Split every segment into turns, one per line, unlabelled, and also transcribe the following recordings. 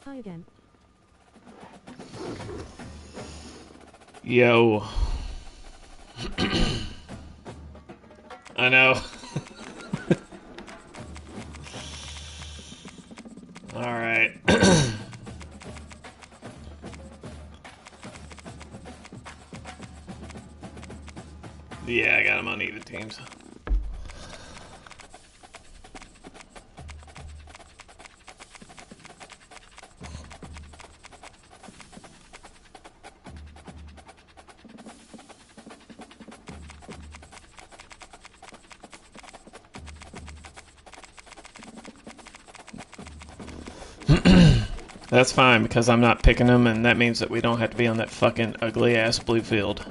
Hi again.
Yo. I know. All right. Yeah, I got him on even teams. That's fine because I'm not picking them, and that means that we don't have to be on that fucking ugly ass blue field.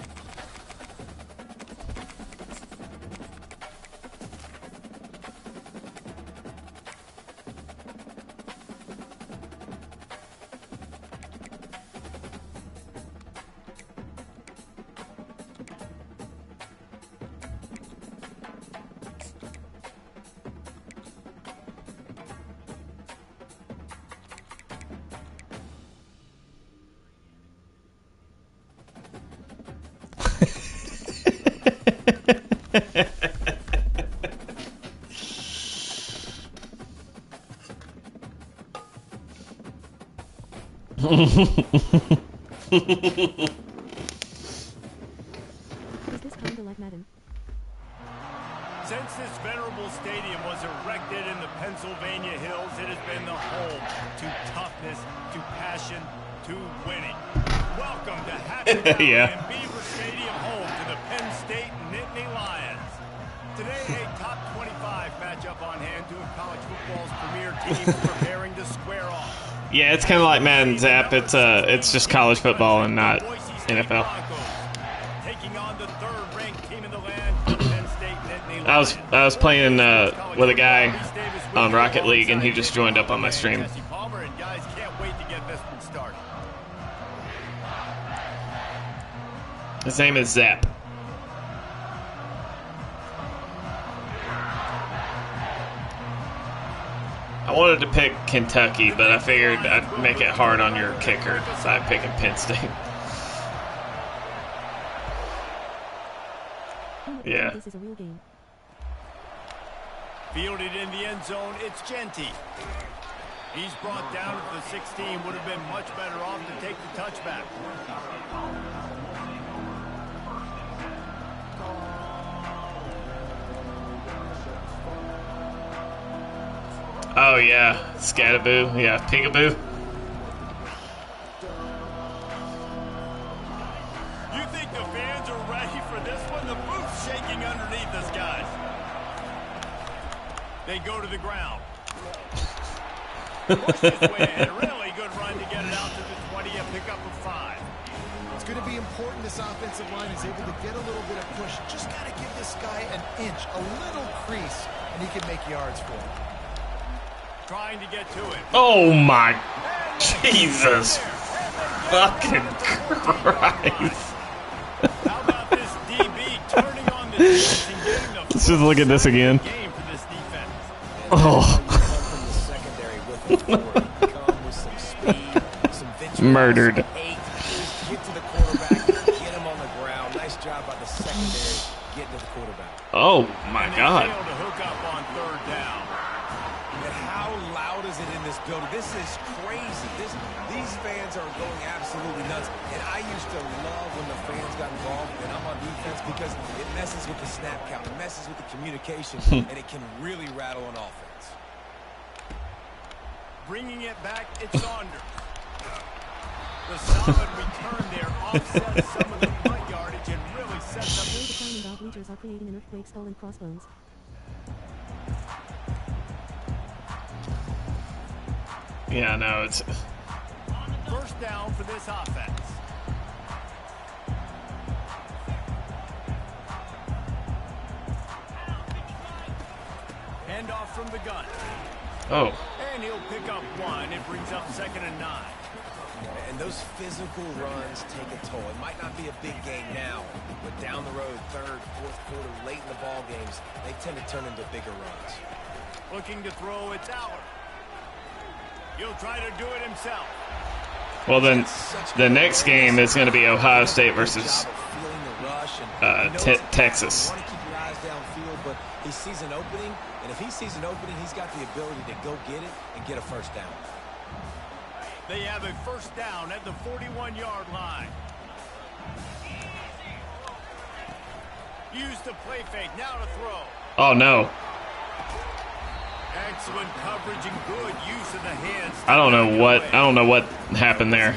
Is this kinda like Madden?
Since this venerable stadium was erected in the Pennsylvania Hills, it has been the home to toughness, to passion, to winning. Welcome to Happy Valley
Yeah.
and Beaver Stadium, home to the Penn State Nittany Lions. Today, a top 25 matchup on hand, two of college football's premier teams preparing to square off.
Yeah, it's kind of like Madden Zap. It's just college football and not NFL.
Taking on the third-ranked team in the land, Penn State Nittany
I was playing with a guy on Rocket League, and he just joined up on my stream.
Jesse Palmer and guys can't wait to get this one started.
His name is Zap. I wanted to pick Kentucky, but I figured I'd make it hard on your kicker by picking Penn State. Yeah.
This is a real game.
Fielded in the end zone, it's Genty. He's brought down at the 16. Would have been much better off to take the touchback.
Oh yeah, Scataboo. Yeah, Peekaboo.
You think the fans are ready for this one? The booth's shaking underneath us, guys. They go to the ground. Pushed his way in. Really good run to get it out to the 20 and pick up a 5.
It's going to be important this offensive line is able to get a little bit of push. Just got to give this guy an inch, a little crease, and he can make yards for him.
Trying to get to it.
Oh my Jesus fucking Christ.
How about this DB turning on the defense and getting the
Let's just look at this again.
game for this defense.
Oh. Murdered.
Get to the quarterback, get him on the ground. Nice job by the secondary getting to the quarterback.
Oh my
And
God.
they failed to hook up on third down.
And how loud is it in this building? This is crazy. These fans are going absolutely nuts. And I used to love when the fans got involved and I'm on defense because it messes with the snap count, it messes with the communication, and it can really rattle an offense.
Bringing it back, it's Saunders. The solid return there offsets some of the punt yardage and really sets up.
Where the climbing dog bleachers are creating an earthquake skull and crossbones.
Yeah, no, it's
First down for this offense. Handoff from the gun.
oh.
And he'll pick up 1. It brings up 2nd and 9.
And those physical runs take a toll. It might not be a big game now, but down the road, third, fourth quarter, late in the ball games, they tend to turn into bigger runs.
Looking to throw, it's Aller. He'll try to do it himself.
Well, then the next game is going to be Ohio State versus Texas.
You want to keep your eyes downfield, but he sees an opening, and if he sees an opening, he's got the ability to go get it and get a first down.
They have a first down at the 41-yard line. Use the play fake, now to throw.
Oh no.
Excellent coverage and good use of the hands.
I don't know what happened there.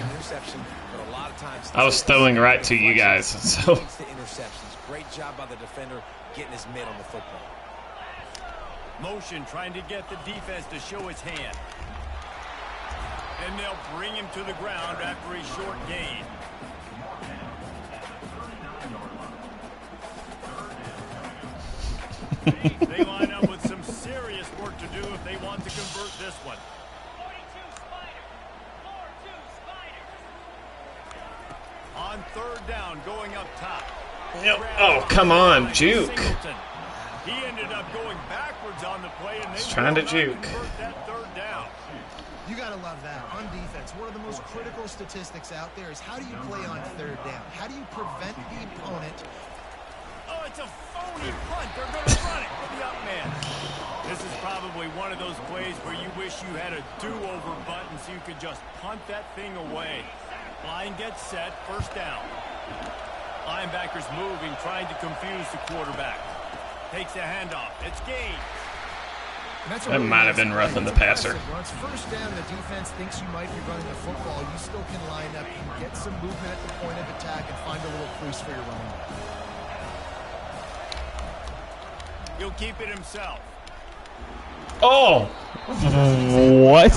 I was throwing right to you guys. So
Great job by the defender getting his mitt on the football.
Motion trying to get the defense to show his hand. And they'll bring him to the ground after a short gain. They line up with some serious work to do if they want to convert this one. On third down, going up top.
Yep. Oh, come on, juke.
He ended up going backwards on the play, and they
trying to juke.
convert that third down.
You got to love that. On defense, one of the most critical statistics out there is how do you play on third down? How do you prevent the opponent?
Oh, it's a phony punt. They're going to run it for the up man. This is probably one of those plays where you wish you had a do-over button so you could just punt that thing away. Line gets set, first down. Linebackers moving, trying to confuse the quarterback. Takes a handoff. It's gained.
That might have been roughing the passer.
Once first down, the defense thinks you might be running the football. You still can line up and get some movement at the point of attack and find a little crease for your running back.
He'll keep it himself.
Oh! What?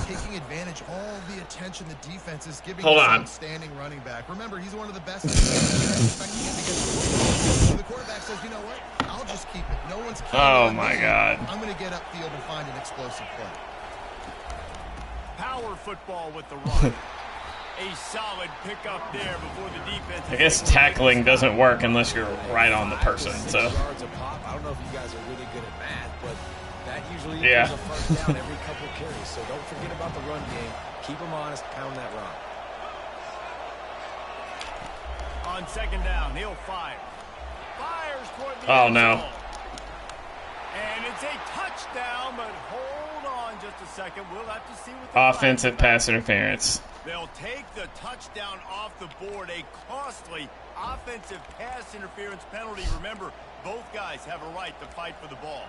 Taking advantage of all the attention the defense is giving
Hold
this
on.
outstanding running back. Remember, he's one of the best. Expecting him to get the football. So the quarterback says, you know what? I'll just keep it. No one's counting
Oh
on
my
me.
God.
I'm going to get upfield and find an explosive play.
Power football with the run. A solid pickup there before the defense.
I guess tackling doesn't work unless you're right on the person.
6
So
yards a pop. I don't know if you guys are really good at math, but that usually
Yeah.
equals a first down every couple carries. So don't forget about the run game. Keep them honest. Pound that rock.
On second down, he'll fire. Fires toward the
Oh,
end
no.
zone. And it's a touchdown, but hold on just a second. We'll have to see what the
offensive pass interference.
They'll take the touchdown off the board, a costly offensive pass interference penalty. Remember, both guys have a right to fight for the ball.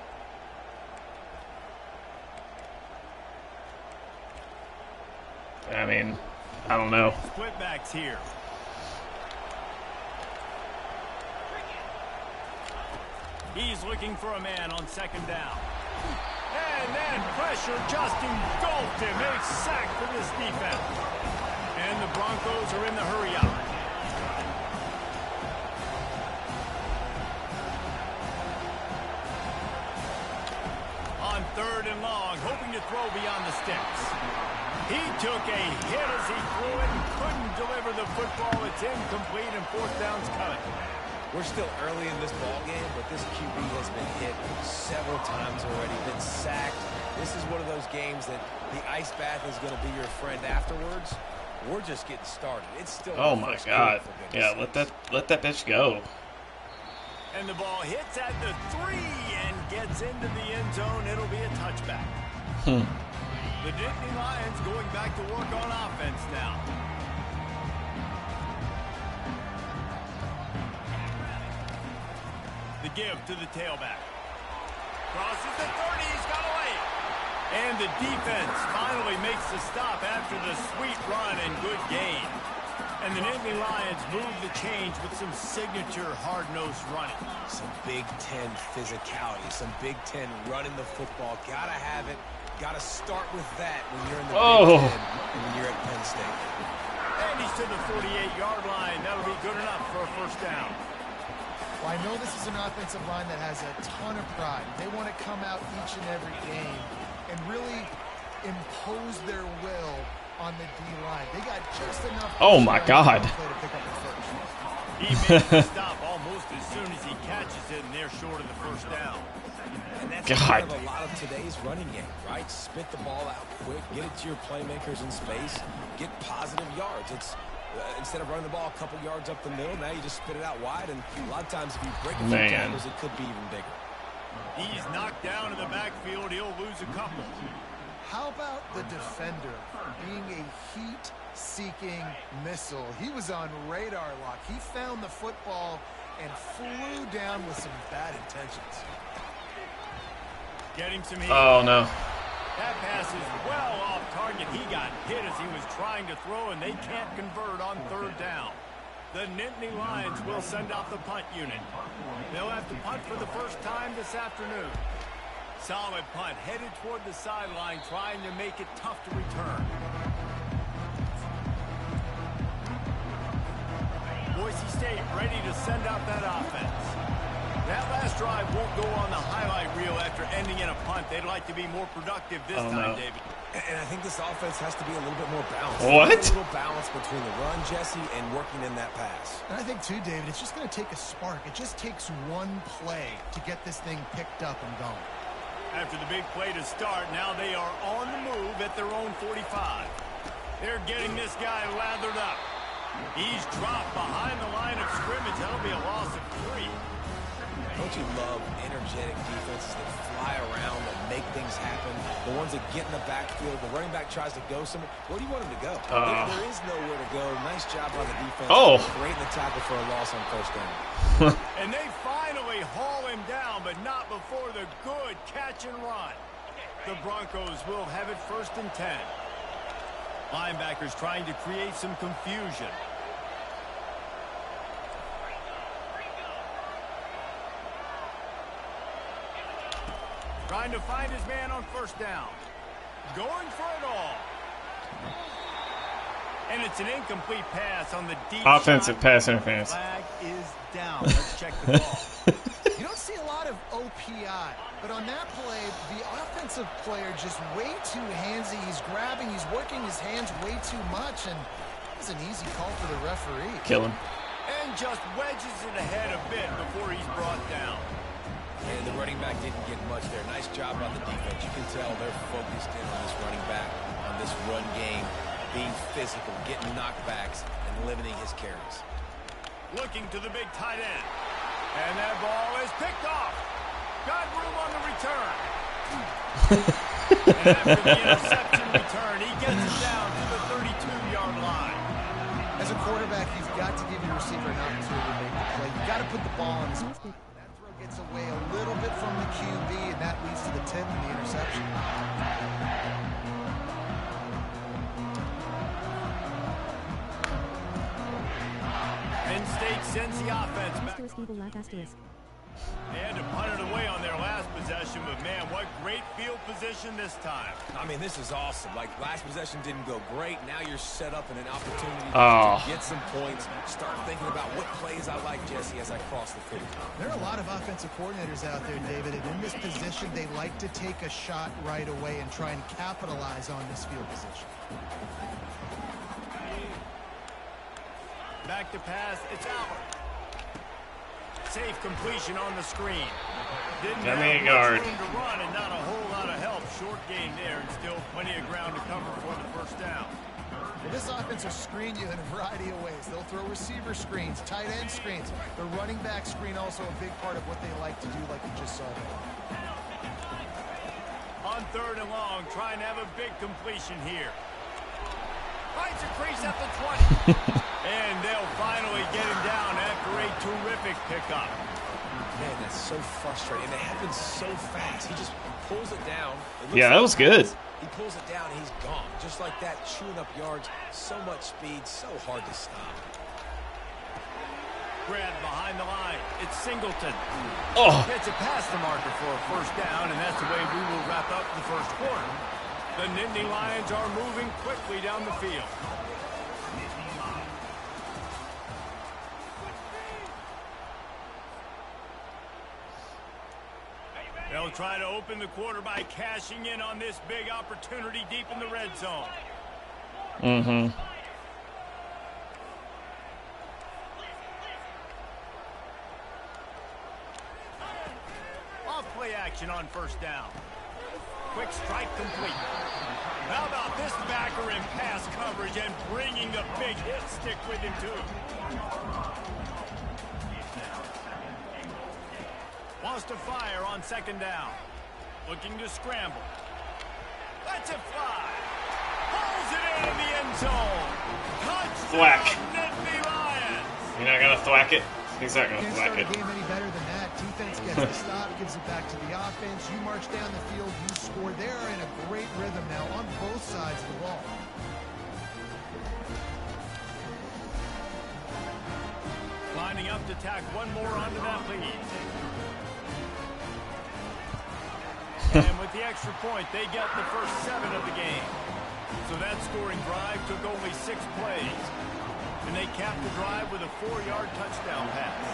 I mean, I don't know.
Split backs here. He's looking for a man on second down. And then pressure just engulfed him. A sack for this defense. And the Broncos are in the hurry up. On third and long, hoping to throw beyond the sticks. He took a hit as he threw it and couldn't deliver the football. It's incomplete and fourth down's coming.
We're still early in this ball game, but this QB has been hit several times already, been sacked. This is one of those games that the ice bath is going to be your friend afterwards. We're just getting started. It's still.
Oh my God! Yeah, let that bitch go.
And the ball hits at the 3 and gets into the end zone. It'll be a touchback. The Nittany Lions going back to work on offense now. The give to the tailback. Crosses the 30, he's got away. And the defense finally makes the stop after the sweet run and good gain. And the Nittany Lions move the change with some signature hard-nosed running.
Some Big Ten physicality, some Big Ten running the football. Gotta have it. Gotta start with that when you're in the Big Ten and when you're at Penn State.
And he's to the 48-yard line. That'll be good enough for a first down.
Well, I know this is an offensive line that has a ton of pride. They want to come out each and every game and really impose their will on the D-line. They got just enough.
Oh my God.
To pick up the first.
He makes the stop almost as soon as he catches it, and they're short of the first down.
And that's
God.
Kind of a lot of today's running game, right? Spit the ball out quick, get it to your playmakers in space, get positive yards. It's instead of running the ball a couple yards up the middle, now you just spit it out wide, and a lot of times if you break a few tackles, it could be even bigger.
He's knocked down in the backfield. He'll lose a couple.
How about the defender being a heat-seeking missile? He was on radar lock. He found the football and flew down with some bad intentions.
Get him some heat.
Oh, no.
That pass is well off target. He got hit as he was trying to throw, and they can't convert on third down. The Nittany Lions will send out the punt unit. They'll have to punt for the first time this afternoon. Solid punt, headed toward the sideline, trying to make it tough to return. Boise State ready to send out that offense. That last drive won't go on the highlight reel after ending in a punt. They'd like to be more productive this time, David.
And I think this offense has to be a little bit more balanced.
What?
A little balance between the run, Jesse, and working in that pass.
And I think, too, David, it's just going to take a spark. It just takes one play to get this thing picked up and going.
After the big play to start, now they are on the move at their own 45. They're getting this guy lathered up. He's dropped behind the line of scrimmage. That'll be a loss of 3.
Don't you love energetic defenses that fly around, that make things happen? The ones that get in the backfield, the running back tries to go somewhere. Where do you want him to go? There is nowhere to go. Nice job on the defense. Creating the tackle for a loss on first down.
And they finally haul him down, but not before the good catch and run. The Broncos will have it 1st and 10. Linebackers trying to create some confusion. Trying to find his man on first down. Going for it all. And it's an incomplete pass on the deep
offensive
shot.
pass interference.
Flag is down. Let's check the ball.
You don't see a lot of OPI, but on that play, the offensive player just way too handsy. He's grabbing, he's working his hands way too much, and it was an easy call for the referee.
Kill him.
And just wedges it ahead a bit before he's brought down.
And the running back didn't get much there. Nice job on the defense. You can tell they're focused in on this running back, on this run game, being physical, getting knockbacks, and limiting his carries.
Looking to the big tight end. And that ball is picked off. Got room on the return. And after the interception return, he gets it down to the 32-yard line.
As a quarterback, you've got to give your receiver an opportunity to make the play. You've got to put the ball on his feet. That throw gets away a little bit from the QB, and that leads to the tip and the interception.
Penn State sends the offense back.
Asterisk evil laugh asterisk.
They had to punt it away on their last possession, but man, what great field position this time.
I mean, this is awesome. Like, last possession didn't go great. Now you're set up in an opportunity to get some points. Start thinking about what plays I like, Jesse, as I cross the field.
There are a lot of offensive coordinators out there, David, and in this position, they like to take a shot right away and try and capitalize on this field position.
Back to pass, it's out. Safe completion on the screen. Didn't
Got
have
me a
much
yard.
room to run and not a whole lot of help. Short gain there and still plenty of ground to cover for the first down.
Well, this offense will screen you in a variety of ways. They'll throw receiver screens, tight end screens. The running back screen also a big part of what they like to do, like you just saw there.
On 3rd and long, trying to have a big completion here. Finds a crease at the 20. And they'll finally get him down after a terrific pickup.
Man, that's so frustrating. It happens so fast. He just pulls it down.
Yeah, that was good.
He pulls it down and he's gone. Just like that, chewing up yards. So much speed, so hard to stop.
Grab behind the line. It's Singleton.
Oh.
Gets it past the marker for a first down, and that's the way we will wrap up the first quarter. The Nittany Lions are moving quickly down the field. They'll try to open the quarter by cashing in on this big opportunity deep in the red zone.
Mm-hmm.
Off play action. action on first down. Quick strike complete. How about this backer in pass coverage and bringing the big hit stick with him, too. Wants to fire on second down. Looking to scramble. Lets it fly. Pulls it in the end zone. Touchdown,
Thwack.
Nittany Lions.
You're not gonna thwack it? He's not gonna
Can't
thwack
start
it.
a game any better than that. Defense gets the stop, gives it back to the offense. You march down the field, you score. They're in a great rhythm now on both sides of the ball.
Lining up to tack one more onto that lead. And with the extra point, they get the first 7 of the game. So that scoring drive took only 6 plays. And they capped the drive with a 4-yard touchdown pass.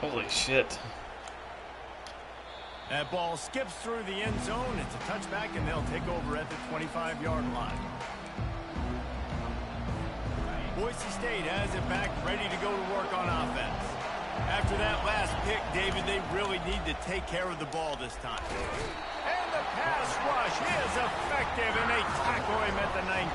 Holy shit.
That ball skips through the end zone. It's a touchback, and they'll take over at the 25-yard line. Boise State has it back, ready to go to work on offense. After that last pick, David, they really need to take care of the ball this time. And the pass rush is effective, and they tackle him at the 19.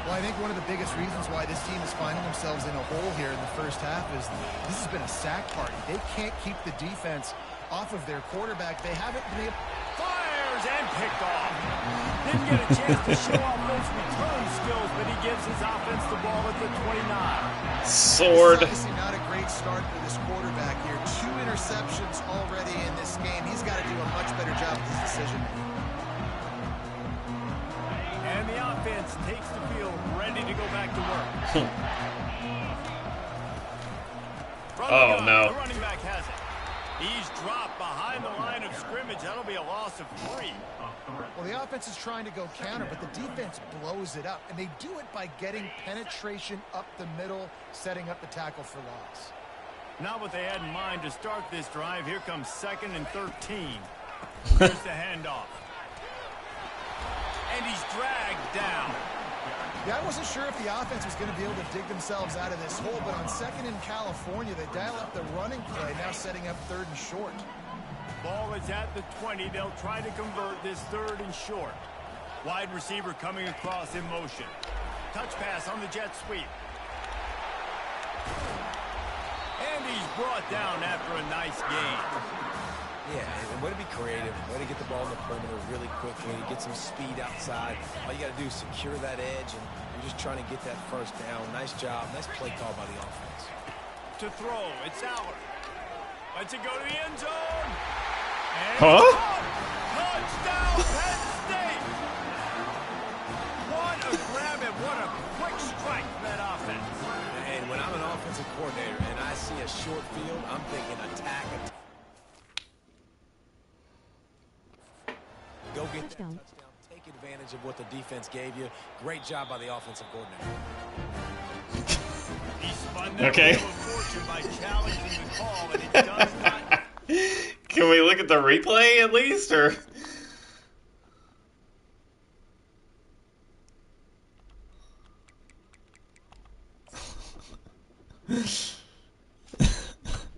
Well, I think one of the biggest reasons why this team is finding themselves in a hole here in the first half is this has been a sack party. They can't keep the defense off of their quarterback. They haven't been able...
Fires and picked off. Didn't get a chance to show off those return skills, but he gives his offense the ball at the 29.
Sword.
Obviously not a great start for this quarterback here. 2 interceptions already in this game. He's got to do a much better job with his decision.
And the offense takes the field, ready to go back to work.
Oh, no.
The running back has it. He's dropped behind the line of scrimmage. That'll be a loss of 3.
Well, the offense is trying to go counter, but the defense blows it up. And they do it by getting penetration up the middle, setting up the tackle for loss.
Not what they had in mind to start this drive. Here comes 2nd and 13. Here's the handoff. And he's dragged down.
Yeah, I wasn't sure if the offense was going to be able to dig themselves out of this hole, but on 2nd in California, they dial up the running play, now setting up 3rd and short.
Ball is at the 20. They'll try to convert this 3rd and short. Wide receiver coming across in motion. Touch pass on the jet sweep. And he's brought down after a nice gain.
Yeah, and way to be creative, way to get the ball in the perimeter really quickly, get some speed outside. All you got to do is secure that edge, and you're just trying to get that first down. Nice job. Nice play call by the offense.
To throw, it's Aller. Lets it go to the end zone. And touchdown, Penn State. What a grab and what a quick strike from that offense.
And when I'm an offensive coordinator and I see a short field, I'm thinking attack. Go get
Touchdown.
that touchdown. Take advantage of what the defense gave you. Great job by the offensive coordinator.
He spun that
Okay.
wheel of fortune by challenging the call, and it does not.
Can we look at the replay at least, or?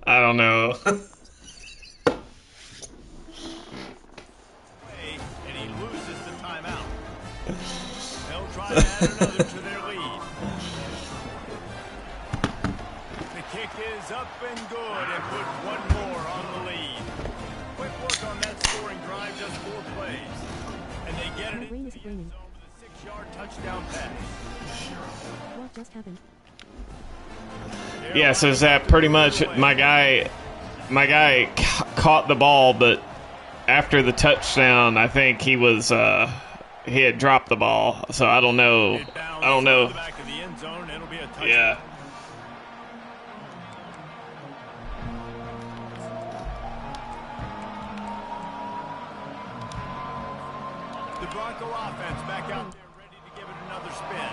I don't know.
And he loses the timeout. They'll try to add another to their lead. The kick is up and good and put one more on the lead. Quick work on that scoring drive, just 4 plays. And they get it
My brain
into
is
the end
raining.
zone with a 6-yard touchdown pass.
What just happened?
Yeah, so is that pretty much my guy caught the ball, but after the touchdown, I think he was he had dropped the ball. So I don't know.
It bounced
I don't know.
to the back of the end zone. It'll be a touchdown.
Yeah.
The Bronco offense back out there ready to give it another spin.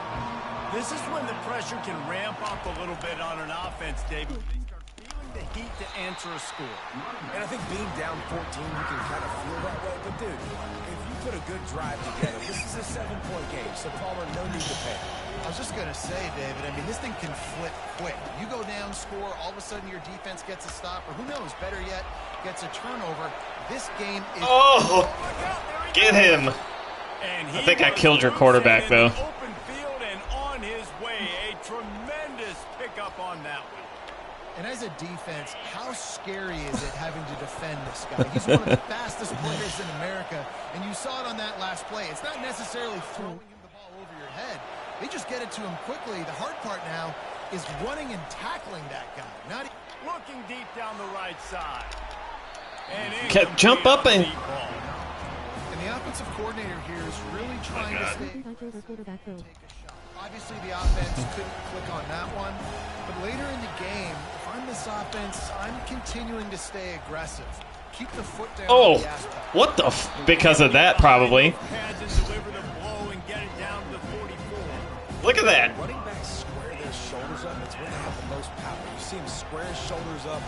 This is when the pressure can ramp up a little bit on an offense, David. They start feeling the key to answer a score.
And I think being down 14, you can kind of feel that way. But, dude, if you put a good drive together, this is a 7-point game. So, Palmer, no need to panic.
I was just going to say, David, I mean, this thing can flip quick. You go down, score, all of a sudden your defense gets a stop, or who knows, better yet, gets a turnover. This game is...
Oh, get him. I think I killed your quarterback, though.
Open field and on his way. A tremendous pickup on that one.
And as a defense, how scary is it having to defend this guy? He's one of the fastest players in America, and you saw it on that last play. It's not necessarily throwing him the ball over your head. They just get it to him quickly. The hard part now is running and tackling that guy. Not
looking deep down the right side. And
jump up and...
And the offensive coordinator here is really trying to stay...
Quarterback throw.
Obviously, the offense couldn't click on that one. But later in the game, if I'm this offense, I'm continuing to stay aggressive. Keep the foot down on the aspect.
What the because of that, probably. Look at that.
Running backs square their shoulders up. It's when they have the most power. You see him square his shoulders up,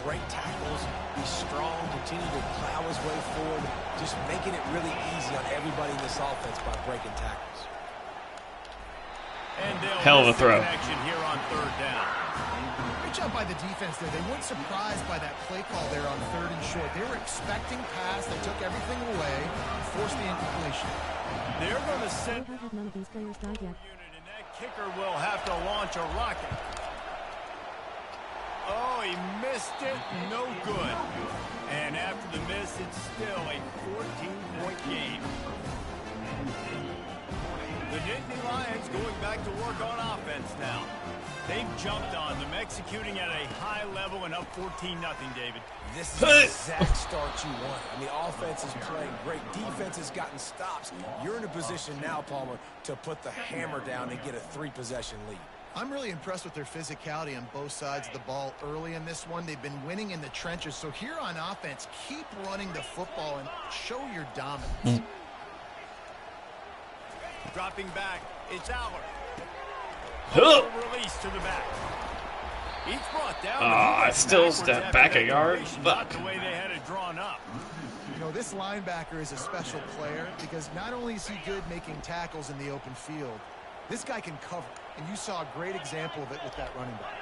break tackles, be strong, continue to plow his way forward, just making it really easy on everybody in this offense by breaking tackles.
Hell of a throw.
Here on third down.
Great job by the defense there. They weren't surprised by that play call there on 3rd and short. They were expecting pass. They took everything away and forced the incompletion.
They're going to send
None of these players died yet.
unit, and that kicker will have to launch a rocket. Oh, he missed it. No good. And after the miss, it's still a 14-point game. The Nittany Lions going back to work on offense now. They've jumped on them, executing at a high level and up 14-0, David.
This is the exact start you want. I mean, offense is playing great. Defense has gotten stops. You're in a position now, Palmer, to put the hammer down and get a 3-possession lead.
I'm really impressed with their physicality on both sides of the ball early in this one. They've been winning in the trenches. So here on offense, keep running the football and show your dominance.
Dropping back, it's Aller. Release to the back. Each brought down.
I still step back a yard. Fuck.
The way they had it drawn up.
You know, this linebacker is a special player because not only is he good making tackles in the open field, this guy can cover. And you saw a great example of it with that running back.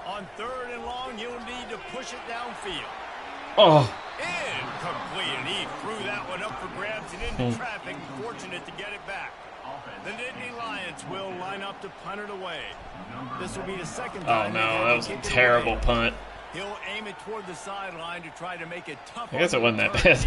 On 3rd and long, you'll need to push it downfield.
Oh.
Incomplete, and he threw that one up for grabs and into traffic. Fortunate to get it back. The Nittany Lions will line up to punt it away. This will be the second time.
Oh no, that was a terrible punt.
He'll aim it toward the sideline to try to make it tough.
I guess it wasn't that bad.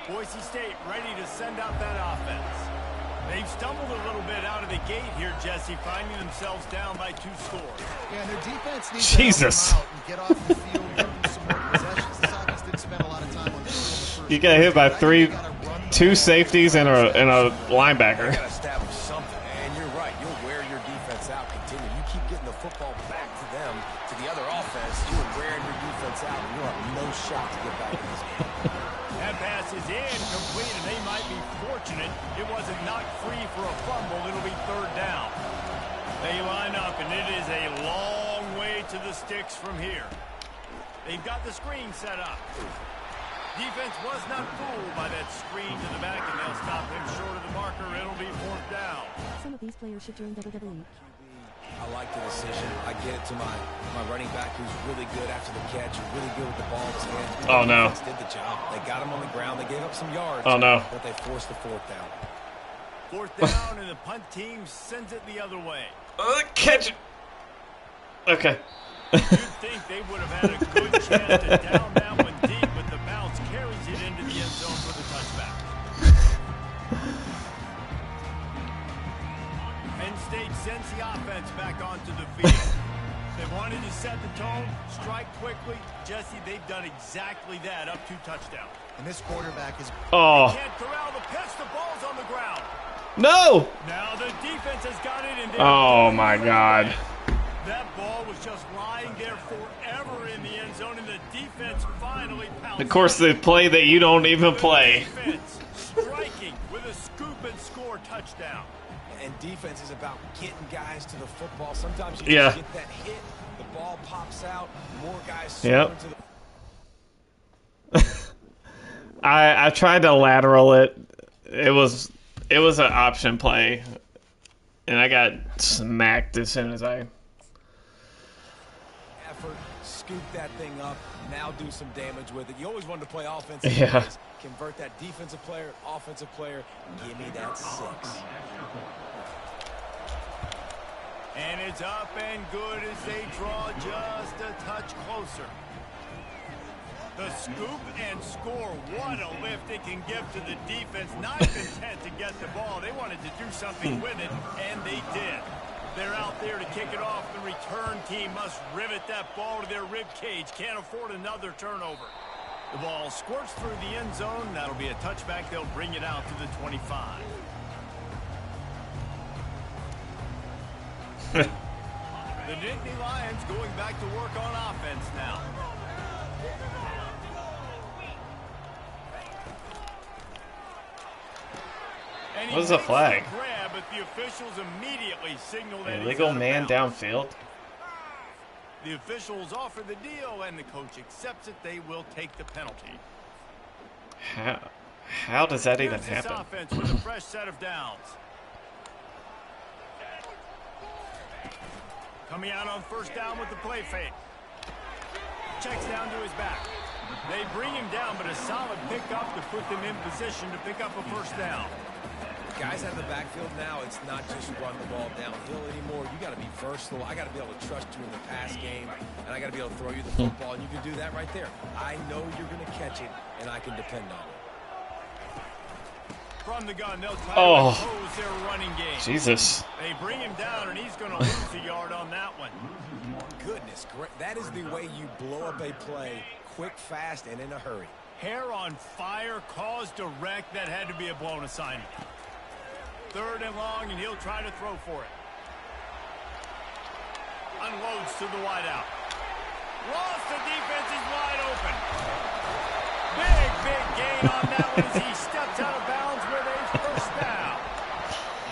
Boise State ready to send out that offense. They've stumbled a little bit out of the gate here, Jesse, finding themselves down by 2 scores.
Yeah, and their defense needs
Jesus.
to help them out and get off the field and get them some more possessions. This offense didn't spend a lot of time on the field.
You got hit by 2 safeties and a linebacker.
You got to establish something, and you're right. You'll wear your defense out. Continue. You keep getting the football back to them, to the other offense. You are wearing your defense out, and you'll have no shot to get back in this game.
That pass is incomplete, and they might be fortunate it wasn't knocked free for a fumble. It'll be 3rd down. They line up, and it is a long way to the sticks from here. They've got the screen set up. Defense was not fooled by that screen to the back, and they'll stop him short of the marker. It'll be 4th down.
Some of these players should join WWE.
I like the decision. I get it to my running back who's really good after the catch, really good with the ball in his hands.
Oh, no.
The did the job. They got him on the ground. They gave up some yards.
Oh, no.
But they forced the 4th down.
4th down, and the punt team sends it the other way.
Catch it. Okay.
You'd think they would have had a good chance to down that one deep, but the bounce carries it into the end zone for the touchback. Penn State sends the offense back onto the field. They wanted to set the tone, strike quickly. Jesse, they've done exactly that, up 2 touchdowns.
And this quarterback is...
Oh.
Can't corral the pitch, the ball's on the ground.
No.
Now the defense has got it in.
Oh my God.
That ball was just lying there forever in the end zone, and the defense finally pounced.
Of course, the play that you don't even play.
Defense striking with a scoop and score touchdown.
And defense is about getting guys to the football. Sometimes you
Yeah.
just get that hit, the ball pops out, more guys
Yep.
to the
I tried to lateral it. It was an option play, and I got smacked as soon as I.
effort, scoop that thing up, now do some damage with it. You always wanted to play offensive
Yeah.
plays. Convert that defensive player, offensive player, give me that 6.
And it's up and good as they draw just a touch closer. The scoop and score, what a lift it can give to the defense. Not content to get the ball. They wanted to do something with it, and they did. They're out there to kick it off. The return team must rivet that ball to their rib cage. Can't afford another turnover. The ball squirts through the end zone. That'll be a touchback. They'll bring it out to the 25. The Nittany Lions going back to work on offense now. And he
What is the
makes
flag?
grab, but the officials immediately signal that he's
Illegal
out of
man
bounds.
downfield.
The officials offer the deal, and the coach accepts it. They will take the penalty.
How does that even
Here's this
happen?
offense with a fresh set of downs. Coming out on first down with the play fake. Checks down to his back. They bring him down, but a solid pickup to put them in position to pick up a first down.
Guys out of the backfield now, it's not just run the ball downhill anymore. You got to be versatile. I got to be able to trust you in the pass game, and I got to be able to throw you the football, and you can do that right there. I know you're going to catch it, and I can depend on it.
From the gun, they'll try
Oh.
to impose their running game.
Jesus.
They bring him down, and he's going to lose a yard on that one.
Goodness, that is the way you blow up a play quick, fast, and in a hurry.
Hair on fire, cause direct. That had to be a blown assignment. 3rd and long, and he'll try to throw for it. Unloads to the wideout. Lost, the defense is wide open. Big gain on that one as he steps out of bounds with a first down.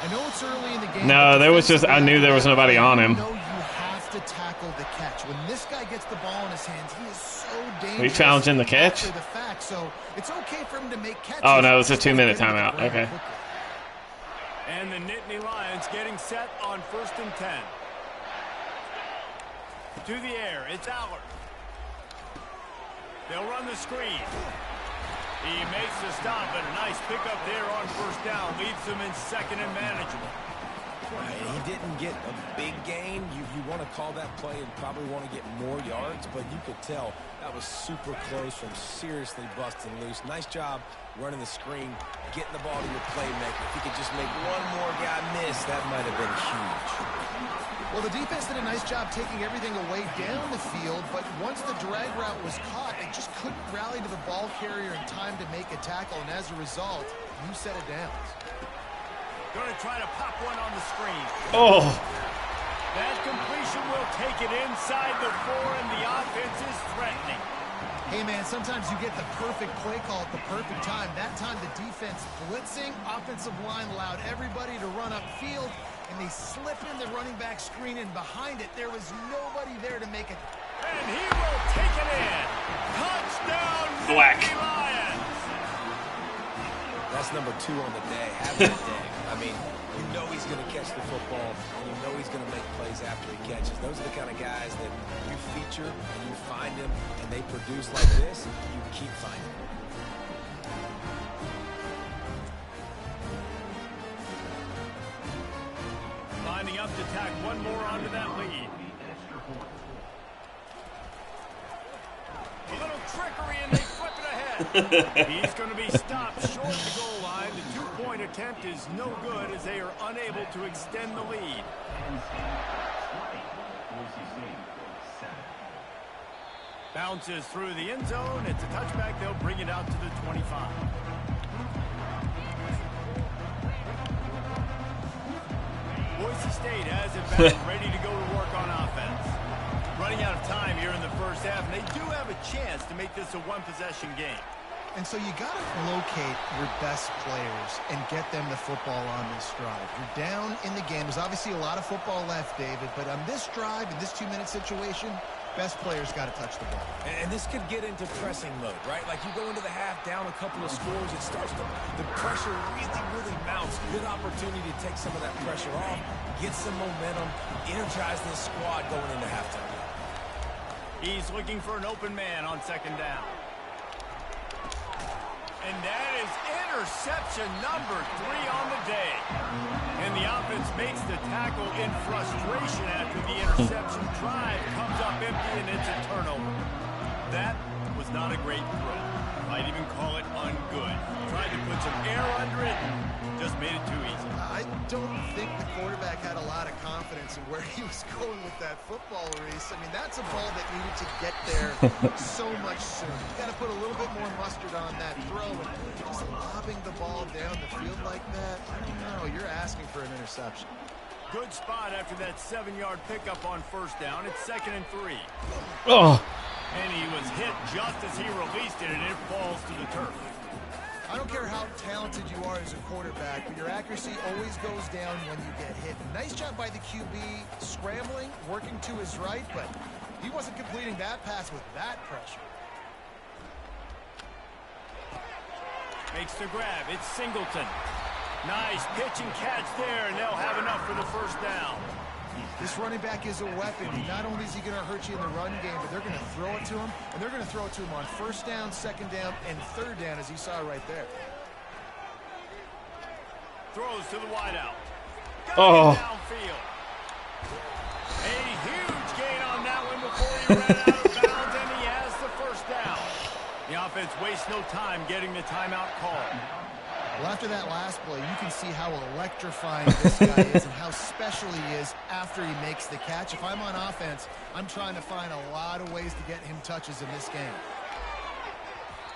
I know it's early in the game.
No,
but
there was just, I knew there was nobody on him.
You know you have to tackle the catch. When this guy gets the ball in his hands, he is so dangerous.
He challenging the catch?
After the fact, so it's okay for him to make catches.
Oh, no, it was a
Just gotta
2-minute
get him to the
timeout.
ground
Okay.
quickly.
And the Nittany Lions getting set on 1st and 10. To the air, it's Allard. They'll run the screen. He makes the stop, but a nice pickup there on first down. Leaves them in 2nd and manageable.
He didn't get a big gain. You want to call that play and probably want to get more yards, but you could tell that was super close from seriously busting loose. Nice job running the screen, getting the ball to your playmaker. If he could just make one more guy miss, that might have been huge.
Well, the defense did a nice job taking everything away down the field, but once the drag route was caught, they just couldn't rally to the ball carrier in time to make a tackle, and as a result, you set it down.
Going to try to pop one on the screen.
Oh,
That completion will take it inside the 4, and the offense is threatening.
Hey, man, sometimes you get the perfect play call at the perfect time. That time the defense blitzing, offensive line allowed everybody to run upfield, and they slip in the running back screen, and behind it, there was nobody there to make it.
And he will take it in. Touchdown,
Black.
Nittany Lions.
That's number 2 on the day. Having a day. I mean, you know he's going to catch the football, and you know he's going to make plays after he catches. Those are the kind of guys that you feature, and you find them, and they produce like this, you keep finding them.
Lining up to tack one more onto that lead. A little trickery, and they flip it ahead. He's going to be stopped short of the goal line. The 2-point attempt is no good as they are unable to extend the lead. Bounces through the end zone. It's a touchback. They'll bring it out to the 25. Boise State has it back, ready to go to work on offense. running out of time here in the first half, and they do have a chance to make this a one-possession game.
And so you got to locate your best players and get them the football on this drive. You're down in the game. There's obviously a lot of football left, David, but on this drive, in this 2-minute situation, best players got to touch the ball.
And this could get into pressing mode, right? Like you go into the half down a couple of scores, it starts to, the pressure really mounts. Good opportunity to take some of that pressure off, get some momentum, energize this squad going into halftime.
He's looking for an open man on second down. And that is interception number 3 on the day. And the offense makes the tackle in frustration after the interception. Drive comes up empty, and it's a turnover. That was not a great throw. Might even call it ungood. Tried to put some air under it and just made it too easy.
I don't think the quarterback had a lot of confidence in where he was going with that football, Reese. I mean, that's a ball that needed to get there so much sooner. You got to put a little bit more mustard on that throw, and just lobbing the ball down the field like that, I don't know, you're asking for an interception.
Good spot after that 7-yard pickup on first down. It's 2nd and 3.
Oh.
And he was hit just as he released it, and it falls to the turf.
I don't care how talented you are as a quarterback, but your accuracy always goes down when you get hit. Nice job by the QB scrambling, working to his right, but he wasn't completing that pass with that pressure.
Makes the grab. It's Singleton. Nice pitch and catch there, and they'll have enough for the first down.
This running back is a weapon. Not only is he going to hurt you in the run game, but they're going to throw it to him, and they're going to throw it to him on first down, second down, and third down, as you saw right there.
Throws to the wideout.
Oh.
Downfield. A huge gain on that one before he ran out of bounds, and he has the first down. The offense wastes no time getting the timeout call.
Well, after that last play, you can see how electrifying this guy is and how special he is after he makes the catch. If I'm on offense, I'm trying to find a lot of ways to get him touches in this game.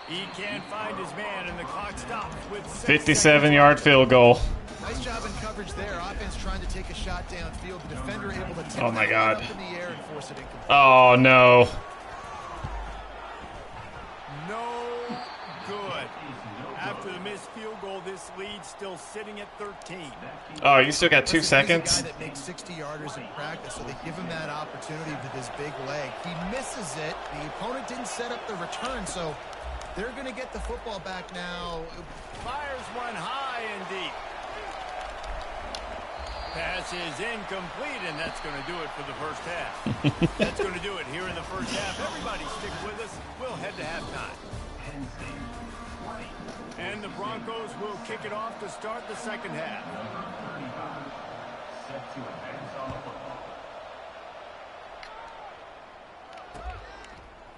He can't find his man, and the clock stops with
57-yard field goal.
Nice job in coverage there. Offense trying to take a shot downfield. The defender able to tip
Oh my God.
up in the air and force it incomplete.
Oh no.
No good. After the missed field goal, this lead still sitting at 13.
Oh, you still got 2
He's a guy
seconds?
that makes 60-yarders in practice, so they give him that opportunity with his big leg. He misses it. The opponent didn't set up the return, so they're going to get the football back now.
Fires one high and deep. Pass is incomplete, and that's going to do it for the first half. That's going to do it here in the first half. Everybody stick with us. We'll head to halftime. And the Broncos will kick it off to start the second half.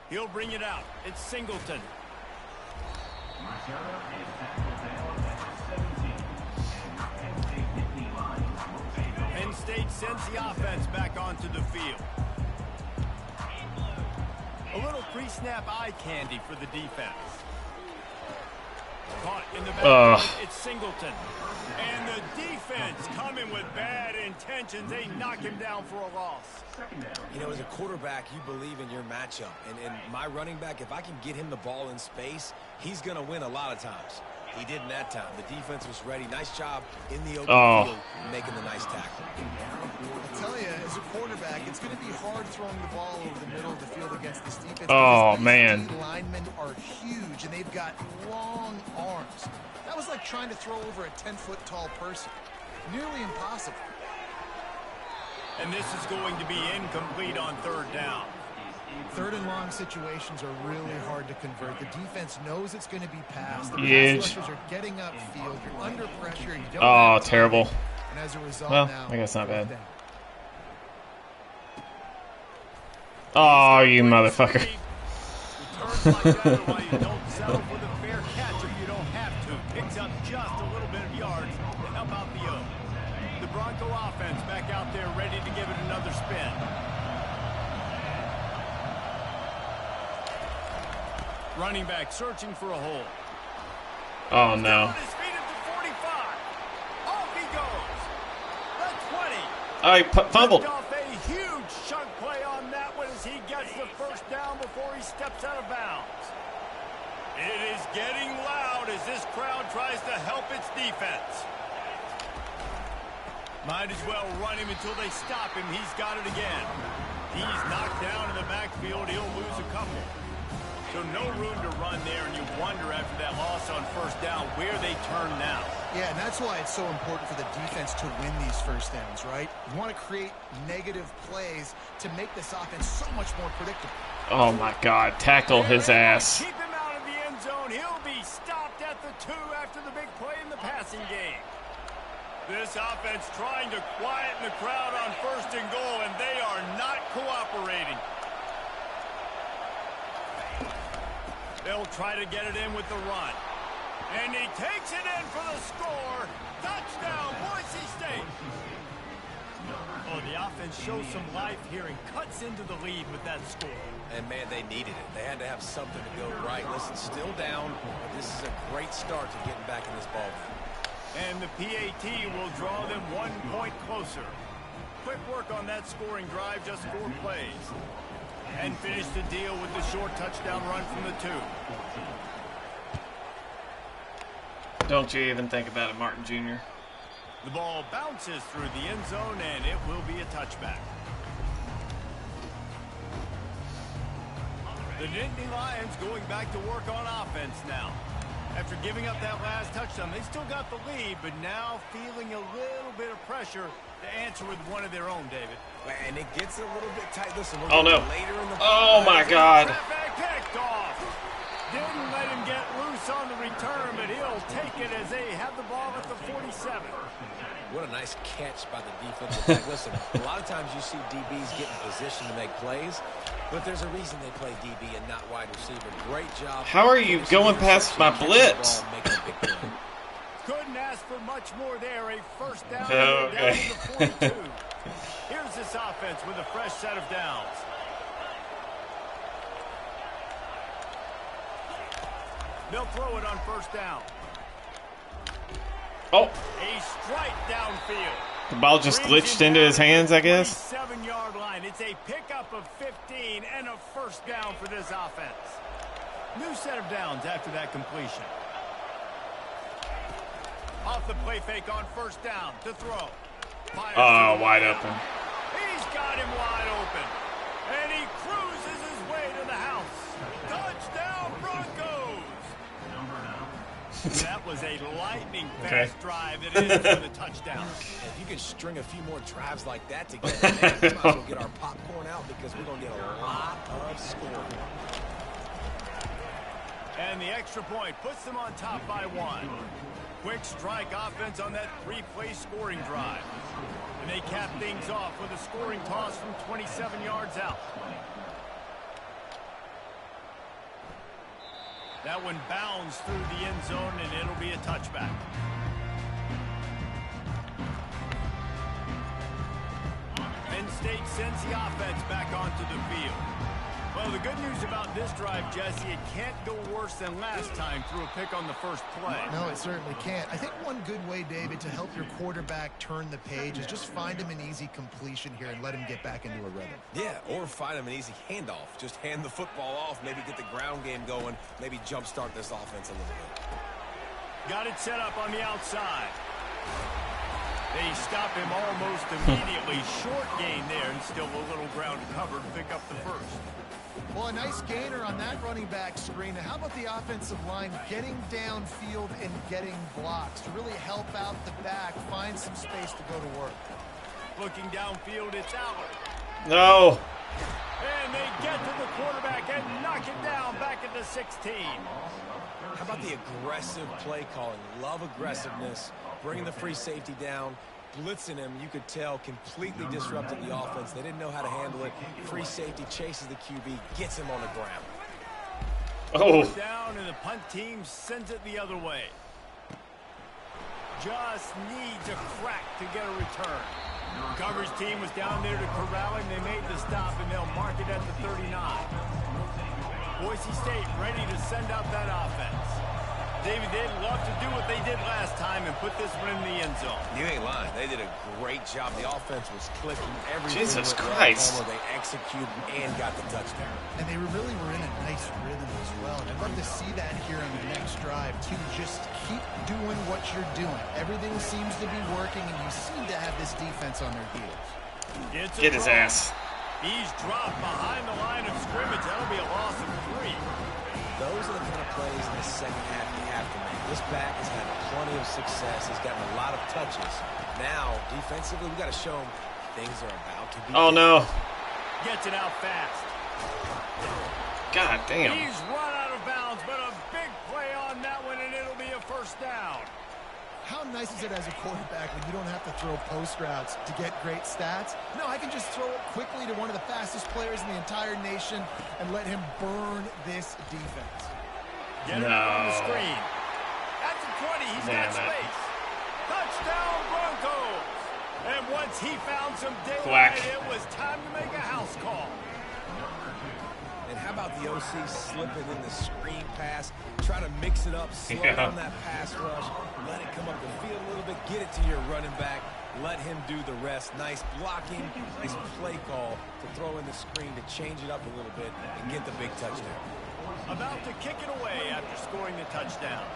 He'll bring it out. It's Singleton. Penn State sends the offense back onto the field. A little pre-snap eye candy for the defense. Caught in the back. It's Singleton. And the defense coming with bad intentions. They knock him down for a loss.
You know, as a quarterback, you believe in your matchup. And my running back, if I can get him the ball in space, he's going to win a lot of times. He did in that time. The defense was ready. Nice job in the open field making the nice tackle.
I tell you, as a quarterback, it's going to be hard throwing the ball over the middle of the field against this defense.
Oh,
these
man.
Linemen are huge, and they've got long arms. That was like trying to throw over a 10-foot tall person. Nearly impossible.
And this is going to be incomplete on third down.
Third and long situations are really hard to convert. The defense knows it's going to be passed. The
Huge.
pass rushers are getting upfield. You're under pressure. You don't have time.
Terrible.
And as a result,
Well,
now,
I guess not bad.
down.
Oh, you motherfucker.
Returns like that while you don't settle for the fair catch if you don't have to. Picks up just a little bit of yards to help out the O. The Bronco offense back out there ready to give it another spin. Running back searching for a hole.
Oh no.
On his feet at the 45. Off he goes. The 20.
Oh, he fumbled.
Picked off a huge chunk play on that one as steps out of bounds. It is getting loud as this crowd tries to help its defense. Might as well run him until they stop him. He's got it again. He's knocked down in the backfield. He'll lose a couple. So no room to run there, and you wonder after that loss on first down where they turn now.
Yeah, and that's why it's so important for the defense to win these first downs, right? You want to create negative plays to make this offense so much more predictable.
Oh, my God. Tackle his ass.
Keep him out of the end zone. He'll be stopped at the 2 after the big play in the passing game. This offense trying to quieten the crowd on first and goal, and they are not cooperating. They'll try to get it in with the run. And he takes it in for the score. Touchdown, Boise State. Oh, the offense shows some life here and cuts into the lead with that score.
And, man, they needed it. They had to have something to go right. Listen, still down, but this is a great start to getting back in this ballgame.
And the PAT will draw them 1 point closer. Quick work on that scoring drive, just 4 plays. And finish the deal with the short touchdown run from the 2.
Don't you even think about it, Martin Jr.
The ball bounces through the end zone, and it will be a touchback. The Nittany Lions going back to work on offense now. After giving up that last touchdown, they still got the lead, but now feeling a little bit of pressure to answer with one of their own, David.
And it gets a little bit tight. Listen, we're
Oh, no.
later in the
Oh, my God.
Traffic picked off. Didn't let him get loose on the return, but he'll take it as they have the ball at the 47.
What a nice catch by the defensive back. Listen, a lot of times you see DBs get in position to make plays, but there's a reason they play DB and not wide receiver. Great job.
How are you going past my blitz?
Couldn't ask for much more there. A first down,
Okay.
down to the 42. Here's this offense with a fresh set of downs. They'll throw it on first down.
Oh,
A strike downfield.
the ball just glitched into his hands, I guess.
7-yard line. It's a pickup of 15 and a first down for this offense. New set of downs after that completion. Off the play fake on first down to throw.
Oh, wide open.
He's got him wide open. And he cruises his way to the house. Touchdown, Broncos. That was a lightning fast drive that ends with a touchdown.
If you can string a few more drives like that together, man, we might as well get our popcorn out because we're going to get a lot of scoring.
And the extra point puts them on top by 1. Quick strike offense on that 3-play scoring drive. And they cap things off with a scoring toss from 27 yards out. That one bounds through the end zone, and it'll be a touchback. Penn State sends the offense back onto the field. Well, the good news about this drive, Jesse, it can't go worse than last time through a pick on the first play.
No, it certainly can't. I think one good way, David, to help your quarterback turn the page is just find him an easy completion here and let him get back into a rhythm.
Yeah, or find him an easy handoff. Just hand the football off, maybe get the ground game going, maybe jumpstart this offense a little bit.
Got it set up on the outside. They stop him almost immediately. Short gain there, and still a little ground cover to pick up the first.
Well, a nice gainer on that running back screen. Now, how about the offensive line getting downfield and getting blocks to really help out the back, find some space to go to work?
Looking downfield, it's Allard.
No.
And they get to the quarterback and knock it down back at the 16.
How about the aggressive play calling? Love aggressiveness, bringing the free safety down, blitzing him. You could tell completely disrupted the offense. They didn't know how to handle it. Free safety chases the QB, gets him on the ground.
Oh.
Down, and the punt team sends it the other way. Just needs a crack to get a return. Coverage team was down there to corral him. They made the stop, and they'll mark it at the 39. Boise State ready to send out that offense. Davey, they'd love to do what they did last time and put this one in the end zone.
You ain't lying. They did a great job. The offense was clicking. Everything
Jesus
went
Christ.
well. They executed and got the touchdown.
And they really were in a nice rhythm as well. And I'd love to see that here on the next drive, too. Just keep doing what you're doing. Everything seems to be working, and you seem to have this defense on their heels.
Get his ass.
He's dropped behind the line of scrimmage. That'll be a loss of 3.
Those are the kind of plays in the second half you have to make. This back has had plenty of success. He's gotten a lot of touches. Now, defensively, we got to show him things are about to be.
Oh, no.
Gets it out fast.
God damn.
He's run out of bounds, but a big play on that one, and it'll be a first down.
How nice is it as a quarterback when you don't have to throw post routes to get great stats? No, I can just throw it quickly to one of the fastest players in the entire nation and let him burn this defense.
Get it on the screen. That's a 20. He's got space. Touchdown Broncos. And once he found some daylight, it was time to make a house call.
And how about the OC slipping in the screen pass, try to mix it up, slow down that pass rush, let it come up the field a little bit, get it to your running back, let him do the rest. Nice blocking, nice play call to throw in the screen to change it up a little bit and get the big touchdown.
About to kick it away after scoring the touchdown.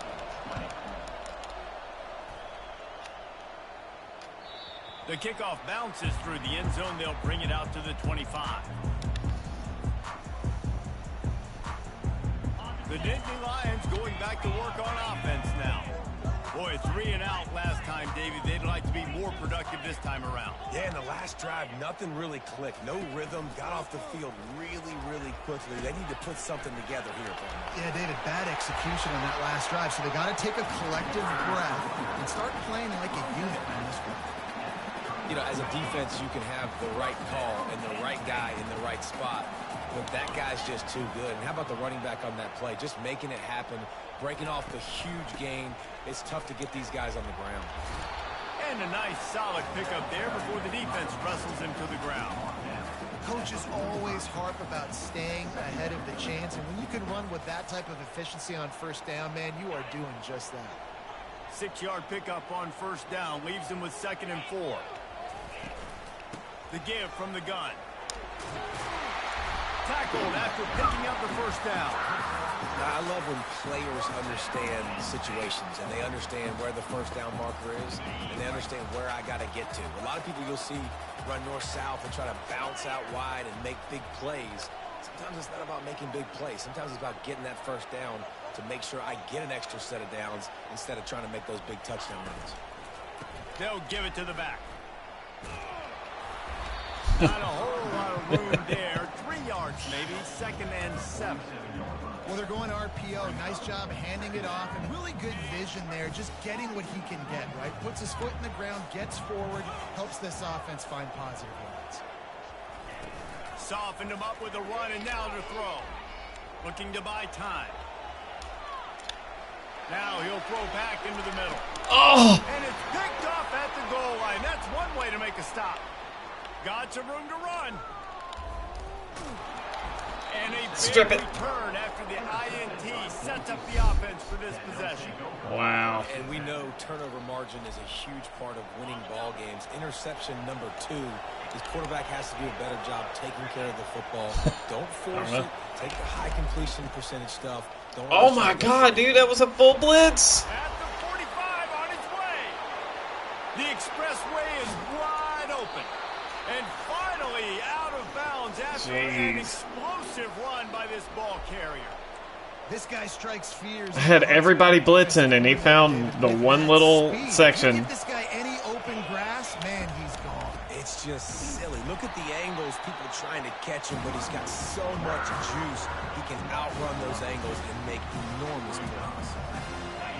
The kickoff bounces through the end zone. They'll bring it out to the 25. The Nittany Lions going back to work on offense now. Boy, 3 and out last time, Davey. They'd like to be more productive this time around.
Yeah, in the last drive, nothing really clicked. No rhythm, got off the field really, really quickly. They need to put something together here.
Yeah, David, bad execution on that last drive. So they got to take a collective breath and start playing like a unit on this one.
You know, as a defense, you can have the right call and the right guy in the right spot. But that guy's just too good. And how about the running back on that play? Just making it happen, breaking off the huge gain. It's tough to get these guys on the ground.
And a nice solid pickup there before the defense wrestles him to the ground.
Coaches always harp about staying ahead of the chance. And when you can run with that type of efficiency on first down, man, you are doing just that.
6-yard pickup on first down leaves him with 2nd and 4. The give from the gun. Tackled after picking up the first down.
I love when players understand situations and they understand where the first down marker is and they understand where I got to get to. A lot of people you'll see run north-south and try to bounce out wide and make big plays. Sometimes it's not about making big plays. Sometimes it's about getting that first down to make sure I get an extra set of downs instead of trying to make those big touchdown runs.
They'll give it to the back. Not a whole lot of room there. 3 yards maybe. 2nd and 7.
Well, they're going RPO. Nice job handing it off, and really good vision there. Just getting what he can get, right? Puts his foot in the ground, gets forward, helps this offense find positive yards.
Softened him up with a run, and now to throw. Looking to buy time. Now he'll throw back into the middle.
Oh!
And it's picked off at the goal line. That's one way to make a stop. Got some room to run. And a big return after the INT sets up the offense for this possession.
Wow.
And we know turnover margin is a huge part of winning ball games. Interception number 2. His quarterback has to do a better job taking care of the football. Don't force it. Take the high completion percentage stuff. Don't
oh my God, dude, that was a full blitz.
At the 45 on its way. The expressway is wide open. And finally out of bounds after an explosive run by this ball carrier.
This guy strikes fears.
I had everybody blitzing, and he found the one little section.
Give this guy any open grass, man, he's gone.
It's just silly. Look at the angles, people trying to catch him, but he's got so much juice. He can outrun those angles and make enormous plays.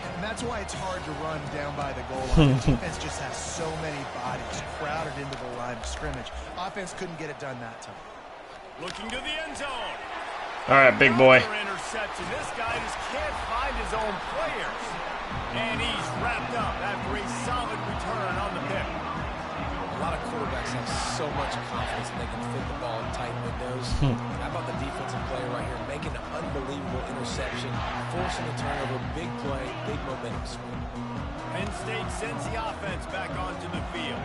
And that's why it's hard to run down by the goal line. The defense just has so many bodies crowded into the line of scrimmage. Offense couldn't get it done that time.
Looking to the end zone.
All right, big boy.
Interception. This guy just can't find his own players. And he's wrapped up after a solid return on the pick.
A lot of quarterbacks just have so much confidence that they can fit the ball in tight windows. How about the defensive player right here making an unbelievable interception, forcing a turnover, big play, big momentum swing.
Penn State sends the offense back onto the field.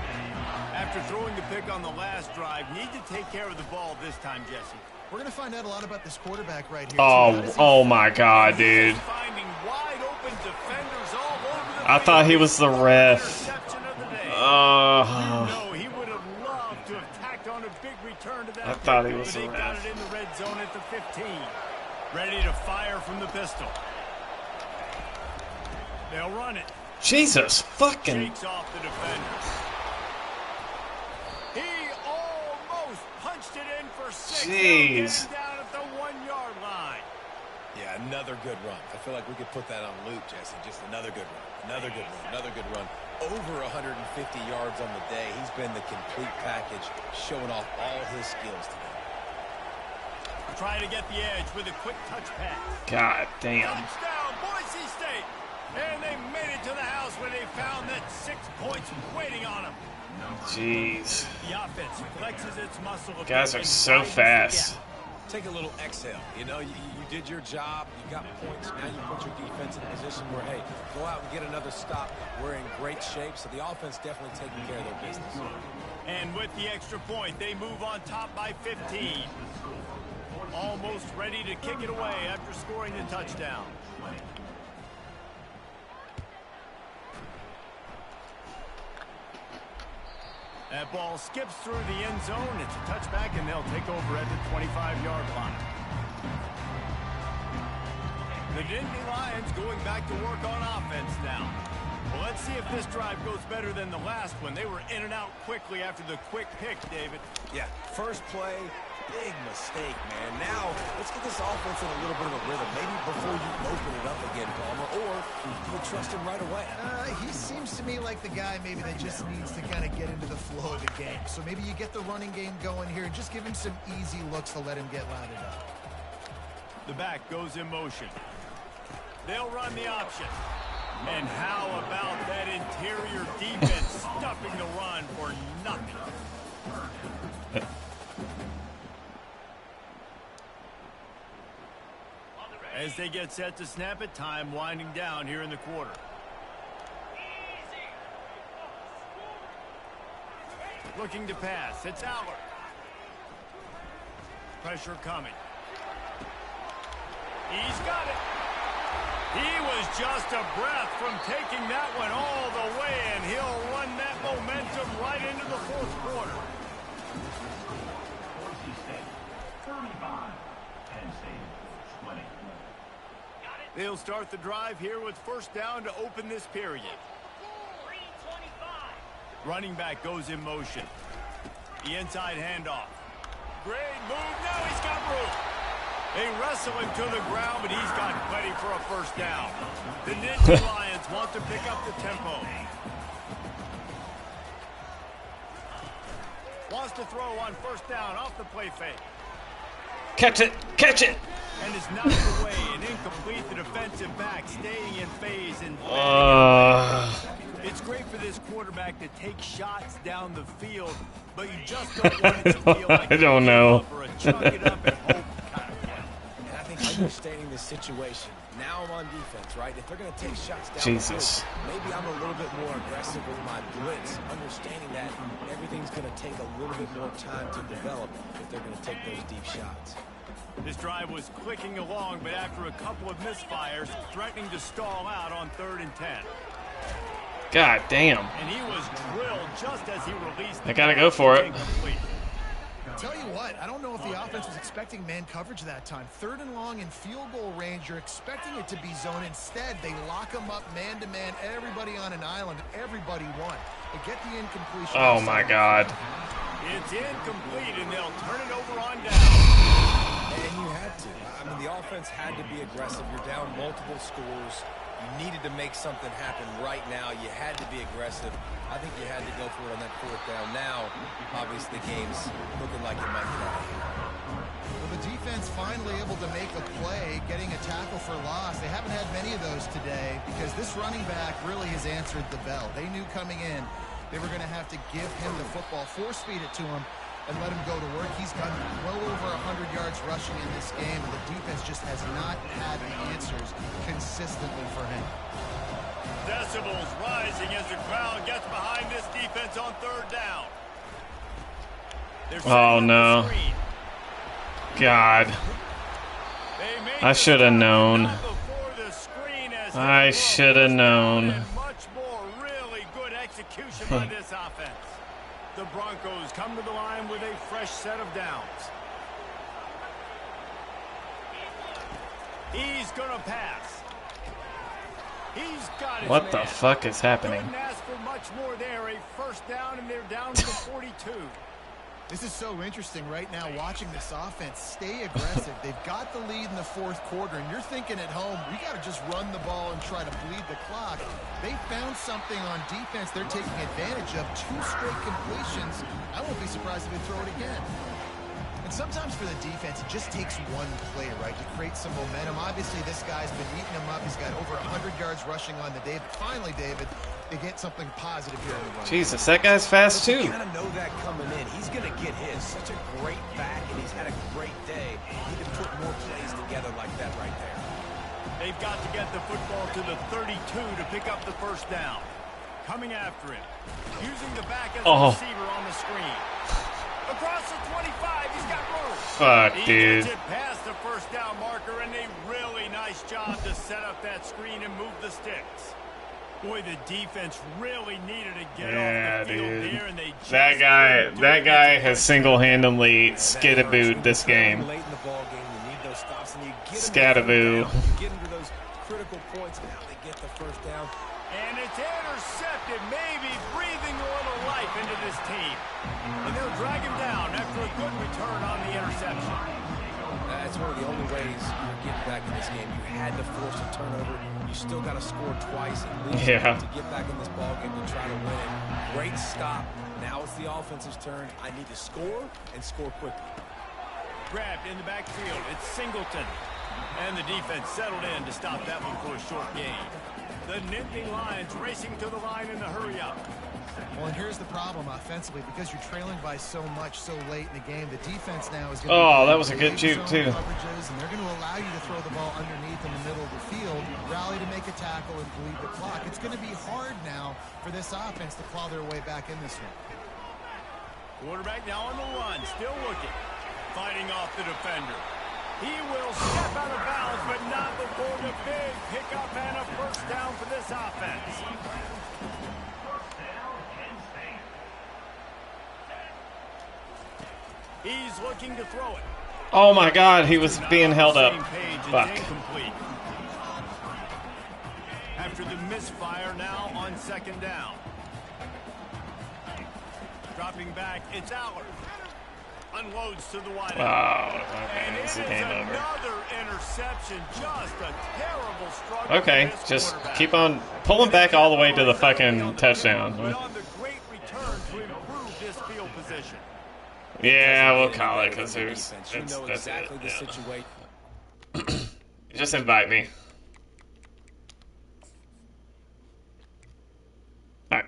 After throwing the pick on the last drive, need to take care of the ball this time, Jesse.
We're going to find out a lot about this quarterback right here.
Oh my God, dude.
Finding wide open defenders all over the
I thought he was the ref.
interception of the day. No, he would have loved to have tacked on a big return to that.
I thought he was
but
the
they got
ref.
it in the red zone at the 15. Ready to fire from the pistol. They'll run it.
Jesus fucking.
Shakes off the defender. He almost punched it in for 6.
Jeez.
Getting down at the 1-yard line.
Yeah, another good run. I feel like we could put that on loop, Jesse. Just another good run. Another good run. Another good run. Over 150 yards on the day. He's been the complete package, showing off all his skills today.
Trying to get the edge with a quick touch pass.
God damn.
Touchdown, Boise State. And they made it to the house when they found that 6 points waiting on them.
Jeez.
The offense flexes its muscle.
Guys are so fast.
Take a little exhale. You know, you did your job. You got points. Now you put your defense in a position where, hey, go out and get another stop. We're in great shape, so the offense definitely taking care of their business.
And with the extra point, they move on top by 15. Almost ready to kick it away after scoring the touchdown. That ball skips through the end zone. It's a touchback, and they'll take over at the 25-yard line. The Nittany Lions going back to work on offense now. Well, let's see if this drive goes better than the last one. They were in and out quickly after the quick pick, David.
Yeah, first play, big mistake, man. Now, let's get this offense in a little bit of a rhythm. Maybe before you open it up again, Palmer, or you trust him right away.
He seems to me like the guy maybe that just needs to kind of get into the flow of the game. So maybe you get the running game going here and just give him some easy looks to let him get loaded up.
The back goes in motion. They'll run the option. And how about that interior defense stuffing the run for nothing? As they get set to snap it, time winding down here in the quarter. Looking to pass. It's Aller. Pressure coming. He's got it. He was just a breath from taking that one all the way, and he'll run that momentum right into the fourth quarter. They'll start the drive here with first down to open this period. Running back goes in motion. The inside handoff. Great move. Now he's got room. They wrestle him to the ground, but he's got plenty for a first down. The Nittany Lions want to pick up the tempo. Wants to throw on first down off the play fake.
Catch it! Catch it!
And is knocked away and incomplete. The defensive back staying in phase and it's great for this quarterback to take shots down the field, but you just don't want it to feel like
I don't know.
or a chunk it up and hope kind of play.
And I think understanding the situation, now I'm on defense, right? If they're going to take shots down
Jesus.
the field, maybe I'm a little bit more aggressive with my blitz, understanding that everything's going to take a little bit more time to develop if they're going to take those deep shots.
This drive was clicking along, but after a couple of misfires, threatening to stall out on 3rd and 10.
God damn.
And he was drilled just as he released the
I gotta go for it.
incomplete.
Tell you what, I don't know if the offense was expecting man coverage that time. 3rd and long in field goal range, you're expecting it to be zone. Instead, they lock them up man-to-man, everybody on an island, everybody won. They get the incompletion.
Oh my God.
It's incomplete, and they'll turn it over on down.
And you had to. I mean, the offense had to be aggressive. You're down multiple scores. You needed to make something happen right now. You had to be aggressive. I think you had to go for it on that 4th down. Now, obviously, the game's looking like it might get out of here.
Well, the defense finally able to make a play, getting a tackle for loss. They haven't had many of those today because this running back really has answered the bell. They knew coming in They were going to have to give him the football, force-feed it to him, and let him go to work. He's done well over 100 yards rushing in this game, and the defense just has not had the answers consistently for him.
Decibels rising as the crowd gets behind this defense on third down.
Oh, no. God. I should have known. I should have known.
Much more really good execution by this offense. The Broncos come to the line with a fresh set of downs. He's going to pass. He's got his
What the
man.
fuck is happening?
Couldn't ask for much more there. A first down, and they're down to the 42.
This is so interesting right now, watching this offense stay aggressive. They've got the lead in the fourth quarter, and you're thinking at home, we got to just run the ball and try to bleed the clock. They found something on defense they're taking advantage of. 2 straight completions. I won't be surprised if they throw it again. And sometimes for the defense, it just takes one play, right, to create some momentum. Obviously, this guy's been eating them up. He's got over 100 yards rushing on the day. But finally, David, they get something positive here on the run.
Jesus, that guy's fast too.
You kind of know that coming in. He's going to get his. Such a great back, and he's had a great day. He can put more plays together like that right there.
They've got to get the football to the 32 to pick up the first down. Coming after it. Using the back as a receiver on the screen. Across the 25, he's got room.
Fuck,
he
dude.
gets it past the first down marker, and a really nice job to set up that screen and move the sticks. Boy, the defense really needed to get off the field
dude.
here, and they just
That guy has single-handedly skidabooed this game.
Late in the ball game, you need those stops, and you get
Scattaboo.
You get into those critical points, and now they get the first down.
And it's intercepted, maybe breathing a little life into this team. And they'll drag him down after a good return on the interception.
That's one of the only ways you're getting back in this game. You had to force a turnover. You still got to score twice at least to get back in this ball game to try to win it. Great stop. Now it's the offense's turn. I need to score and score quickly.
Grabbed in the backfield. It's Singleton. And the defense settled in to stop that one for a short gain. The Nittany Lions racing to the line in the hurry-up.
Well, and here's the problem offensively, because you're trailing by so much so late in the game. The defense now is going to
Oh, that was a good juke too.
Coverages, and they're going to allow you to throw the ball underneath in the middle of the field, rally to make a tackle, and bleed the clock. It's going to be hard now for this offense to claw their way back in this one.
Quarterback now on the run, still looking, fighting off the defender. He will step out of bounds, but not before the big pickup and a first down for this offense. He's looking to throw it.
Oh my God, he was being held up. Fuck.
Incomplete. After the misfire, now on second down. Dropping back, it's Allard. Unloads to the wide.
Wow,
And
okay, this is
it is
game over.
another interception. Just a terrible struggle.
Okay,
for this
just
quarterback.
keep on pulling back all the way to the fucking touchdown.
But on the great return to improve this field position.
Yeah, we'll call it because there's
You know
that's
exactly
it.
the
Yeah.
situation.
Just invite me. All right.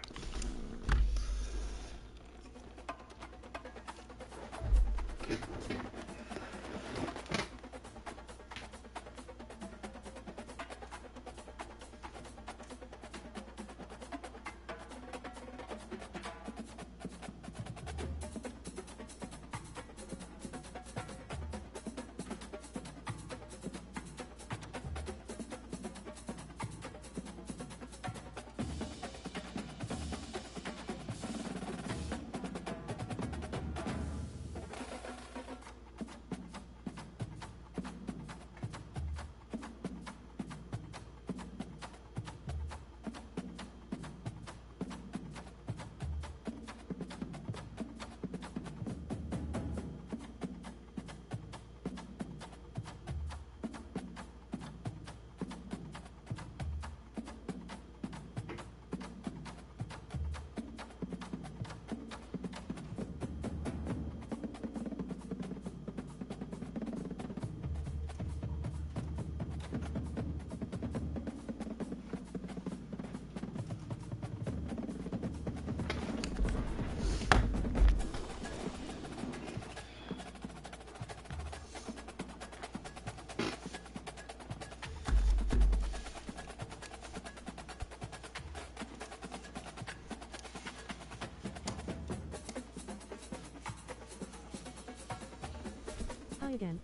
Try again.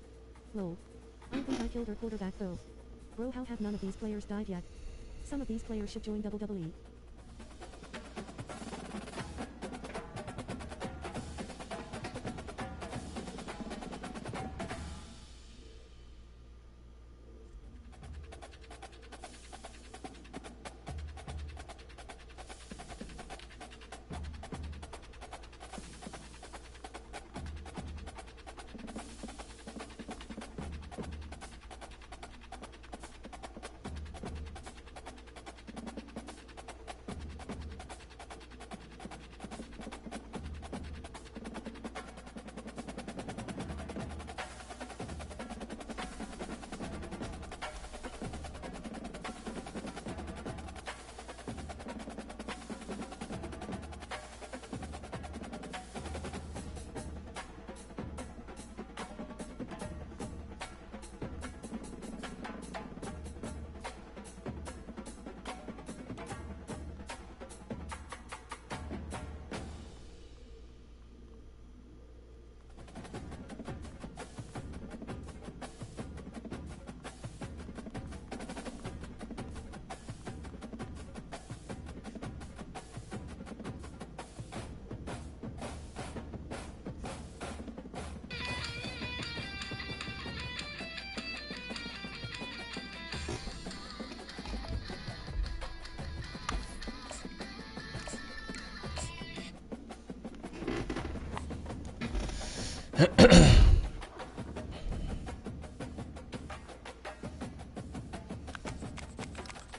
Lol. I think I killed our quarterback though. Bro, how have none of these players died yet? Some of these players should join WWE.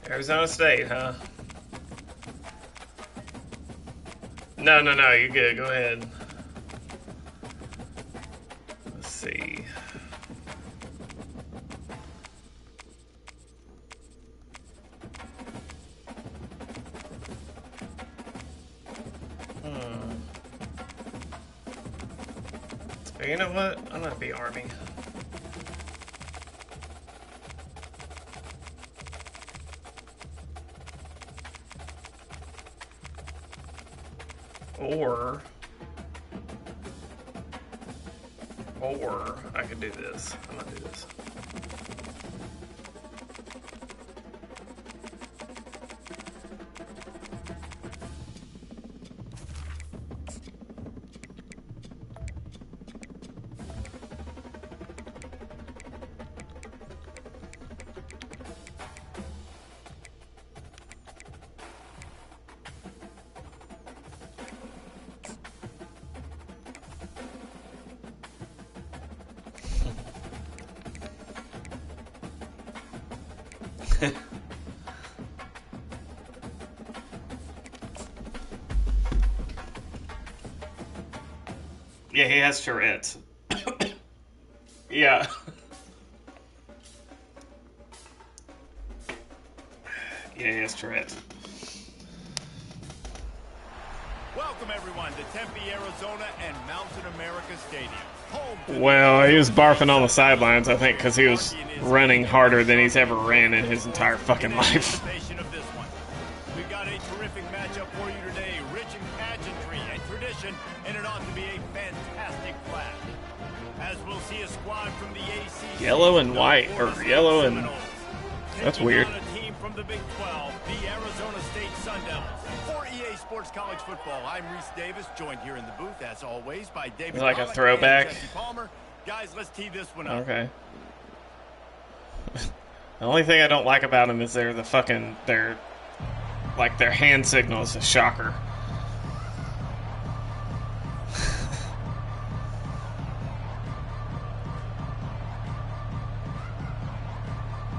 Arizona State, huh? No, you're good. Go ahead. Let's see. You know what? I'm gonna be Army. Or I could do this. I'm gonna do this. Yeah, he has Tourette's. Yeah. Yeah, he has Tourette's.
Welcome everyone to Tempe, Arizona and Mountain America Stadium.
Well, he was barfing on the sidelines, I think, because he was running harder than he's ever ran in his entire fucking life.
We've got a terrific matchup for you today, rich in pageantry and tradition, and it ought to be a fantastic clash. As we'll see a squad from the ACC,
yellow and white, or yellow and... That's weird.
A team from the Big 12, the Arizona State Sun Devils. For EA Sports College Football, I'm Reese Davis, joined here in the booth, as always, by David
Like a
Pollack
throwback?
and Jesse Palmer. Guys, let's tee this one up.
Okay. The only thing I don't like about him is their hand signal is a shocker.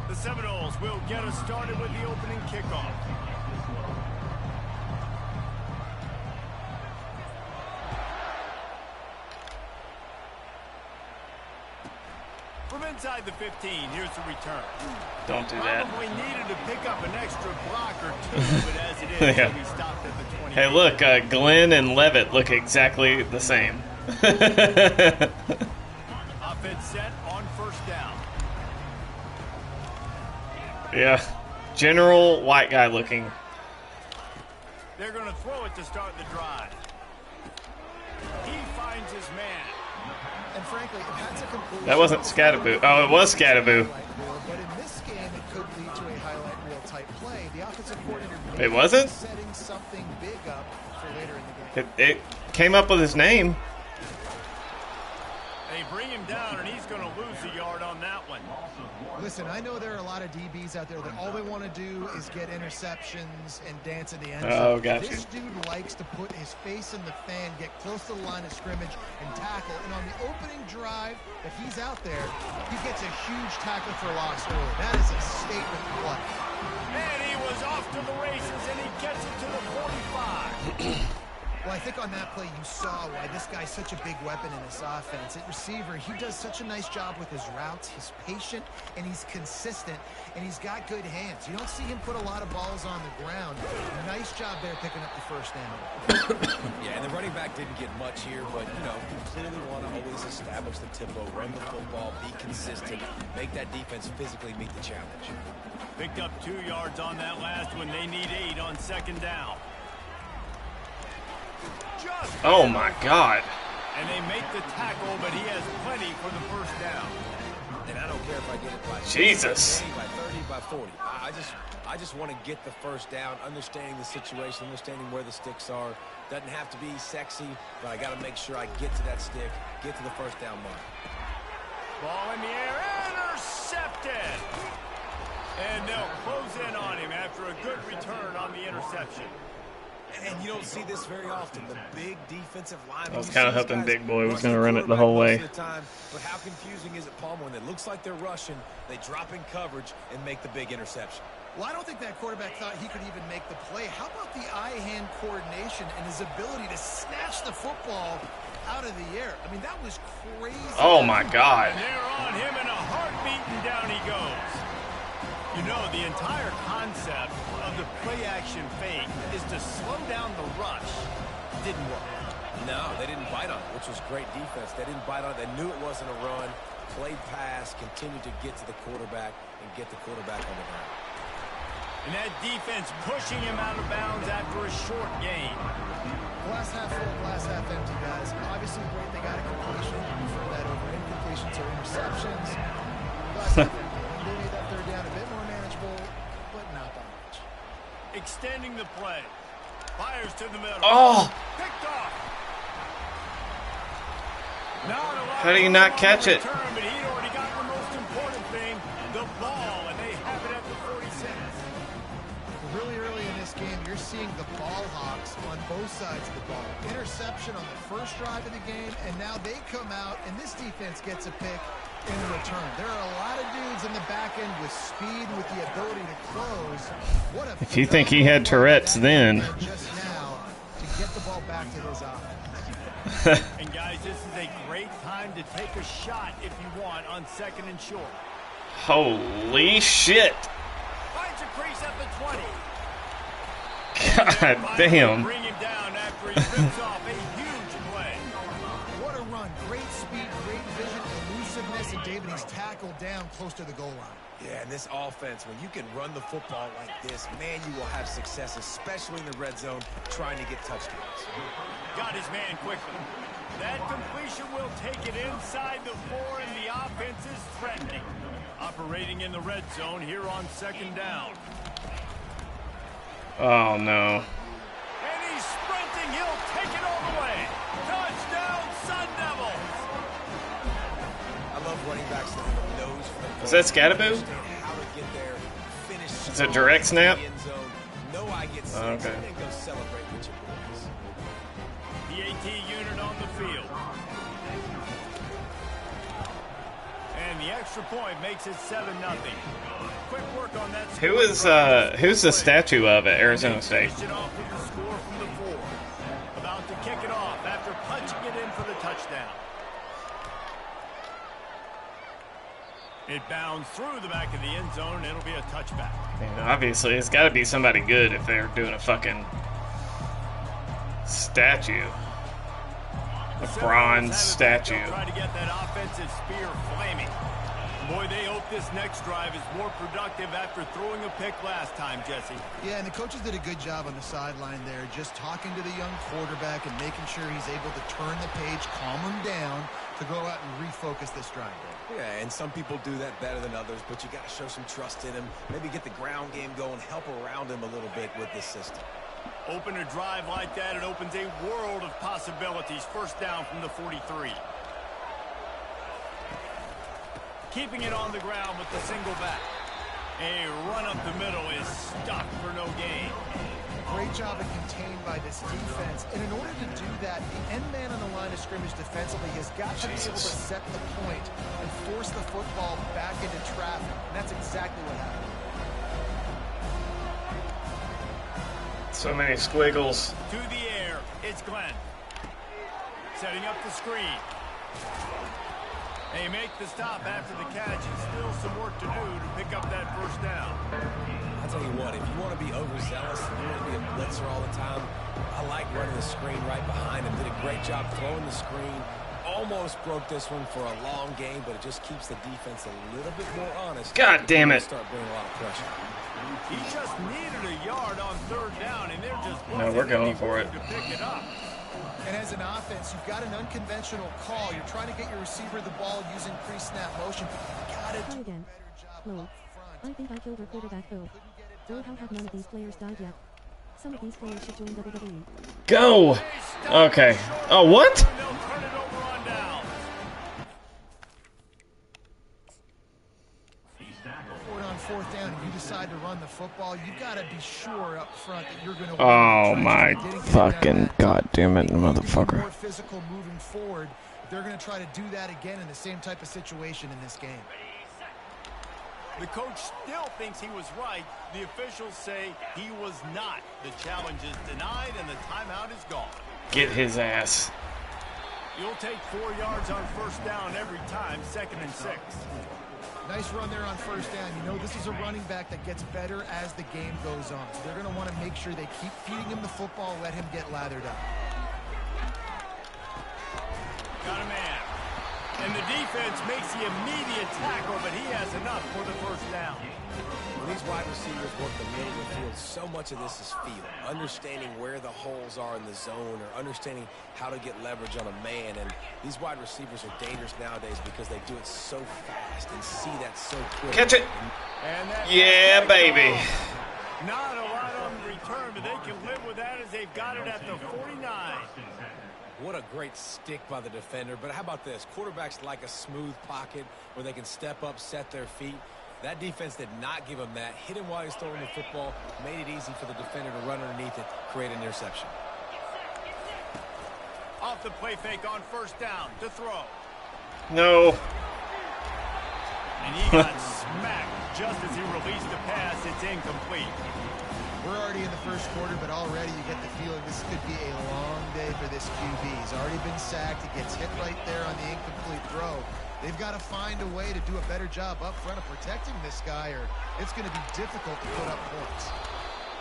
The Seminoles will get us started with the opening kickoff. From inside the 15, here's the return.
Don't do that.
Probably needed to pick up an extra block or two, but as it is,
Yeah.
he stopped at the 20.
Hey, look, Glenn and Levitt look exactly the same.
Offense set on first down.
Yeah. General white guy looking.
They're going to throw it to start the drive. He finds his man.
And frankly, that's a completely...
That wasn't Scattaboo. Oh, it was Scattaboo.
But in this game, it could lead to a highlight reel type play. The offensive coordinator
It wasn't?
setting something big up for later in the game.
It came up with his name.
They bring him down, and he's going to lose a yard on that one.
Listen, I know there are a lot of DBs out there that all they want to do is get interceptions and dance in the end zone.
Oh, gotcha.
This dude likes to put his face in the fan, get close to the line of scrimmage, and tackle. And on the opening drive, if he's out there, he gets a huge tackle for loss early. That is a statement play.
And he was off to the races, and he gets it to the 45.
Well, I think on that play you saw why this guy's such a big weapon in this offense. At receiver, he does such a nice job with his routes. He's patient, and he's consistent, and he's got good hands. You don't see him put a lot of balls on the ground. Nice job there picking up the first down.
Yeah, and the running back didn't get much here, but, you know, you clearly want to always establish the tempo, run the football, be consistent, make that defense physically meet the challenge.
Picked up 2 yards on that last one. They need 8 on second down.
Oh my God.
And they make the tackle, but he has plenty for the first down.
And I don't care if I get it by
Jesus.
20, by 30, by 40. I just want to get the first down, understanding the situation, understanding where the sticks are. Doesn't have to be sexy, but I got to make sure I get to that stick, get to the first down mark.
Ball in the air, intercepted. And they'll close in on him after a good return on the interception.
And you don't see this very often. The big defensive line.
I was kind of hoping Big Boy was going to run it the whole way.
But how confusing is it, Palmer, when it looks like they're rushing, they drop in coverage and make the big interception?
Well, I don't think that quarterback thought he could even make the play. How about the eye-hand coordination and his ability to snatch the football out of the air? I mean, that was crazy.
Oh, my God.
And they're on him in a heartbeat, and down he goes. You know, the entire concept of the play-action fake is to slow down the rush. Didn't work.
No, they didn't bite on it, which was great defense. They didn't bite on it. They knew it wasn't a run. Played pass, continued to get to the quarterback and get the quarterback on the ground.
And that defense pushing him out of bounds after a short gain.
Glass half full, glass half empty, guys. Obviously great they got a completion. I prefer that over incompletions or interceptions. Glass half empty. They made that third down a bit more manageable, but not by much.
Extending the play. Fires to the middle.
Oh!
Picked off.
How do you not catch it?
But he'd already got the most important thing, the ball, and they have it at the 46.
Really early in this game, you're seeing the ball hawks on both sides of the ball. Interception on the first drive of the game, and now they come out, and this defense gets a pick in return. There are a lot of dudes in the back end with speed, with the ability to close. What a
If you think he had Tourette's then.
Just now to get the ball back to his offense.
And guys, this is a great time to take a shot if you want on second and short.
Holy shit.
Finds a crease at the 20.
God damn.
Bring him down after he rips off a huge play.
What a run. Great speed, great vision, elusiveness, and David, he's tackled down close to the goal line.
Yeah, and this offense, when you can run the football like this, man, you will have success, especially in the red zone, trying to get touchdowns.
Got his man quickly. That completion will take it inside the 4, and the offense is threatening. Operating in the red zone here on second down.
Oh, no.
And he's sprinting. He'll take it all the way. Touchdown, Sun Devils.
I love running backs that have a nose for the
Is that Scattaboo?
how to get there, finish
Is it direct snap?
in the end zone, know I get six,
Okay.
and then go celebrate with your boys.
The AT unit on the field. And the extra point makes it 7-0. Quick work on that.
Who's the statue of at Arizona State?
Finish it off with the score from the 4. About to kick it off after punching it in for the touchdown. It bounds through the back of the end zone, and it'll be a touchback.
I mean, obviously, it's got to be somebody good if they're doing a fucking statue. A bronze statue.
Try to get that offensive spear flaming. Boy, they hope this next drive is more productive after throwing a pick last time, Jesse.
Yeah, and the coaches did a good job on the sideline there, just talking to the young quarterback and making sure he's able to turn the page, calm him down, to go out and refocus this drive.
Yeah, and some people do that better than others, but you got to show some trust in him. Maybe get the ground game going, help around him a little bit with this system.
Open a drive like that, it opens a world of possibilities. First down from the 43. Keeping it on the ground with the single back. A run up the middle is stopped for no gain.
Great job of contained by this defense. And in order to do that, the end man on the line of scrimmage defensively has got to be able to set the point and force the football back into traffic. And that's exactly what happened.
So many squiggles.
To the air, it's Glenn. Setting up the screen. They make the stop after the catch, and still some work to do to pick up that first down.
I'll tell you what, if you want to be overzealous and you want to be a blitzer all the time, I like running the screen right behind him. Did a great job throwing the screen. Almost broke this one for a long game, but it just keeps the defense a little bit more honest.
God damn it.
Start bringing a lot of pressure.
He just needed a yard on third down, and they're just
No, we're going for it.
to pick it up.
And as an offense, you've got an unconventional call. You're trying to get your receiver the ball using pre-snap motion. You got to do a
again.
better job
Low.
up front.
I think I killed our quarterback though. Bro, how have none of these players died yet? Some of these players should join WWE.
Go! Okay. Oh, what?
They'll turn it over on down.
On fourth down, and you decide to run the football, you've got to be sure up front that you're going to.
Oh my fucking goddamn it,
More
motherfucker.
physical moving forward. They're going to try to do that again in the same type of situation in this game.
The coach still thinks he was right. The officials say he was not. The challenge is denied, and the timeout is gone.
Get his ass.
You'll take 4 yards on first down every time, 2nd and 6.
Nice run there on first down. You know, this is a running back that gets better as the game goes on. So they're going to want to make sure they keep feeding him the football, let him get lathered up.
Got a man. And the defense makes the immediate tackle, but he has enough for the first down.
When these wide receivers work the middle of the field, so much of this is feel. Understanding where the holes are in the zone, or understanding how to get leverage on a man. And these wide receivers are dangerous nowadays because they do it so fast and see that so quick.
Catch it.
And that
Yeah, baby.
not a lot on the return, but they can live with that as they've got it at the 49.
What a great stick by the defender. But how about this? Quarterbacks like a smooth pocket where they can step up, set their feet. That defense did not give him that. Hit him while he's throwing the football. Made it easy for the defender to run underneath it, create an interception.
Off the play fake on first down to throw.
No.
And he got smacked just as he released the pass. It's incomplete.
We're already in the first quarter, but already you get the feeling this could be a long day for this QB. He's already been sacked. He gets hit right there on the incomplete throw. They've got to find a way to do a better job up front of protecting this guy, or it's going to be difficult to put up points.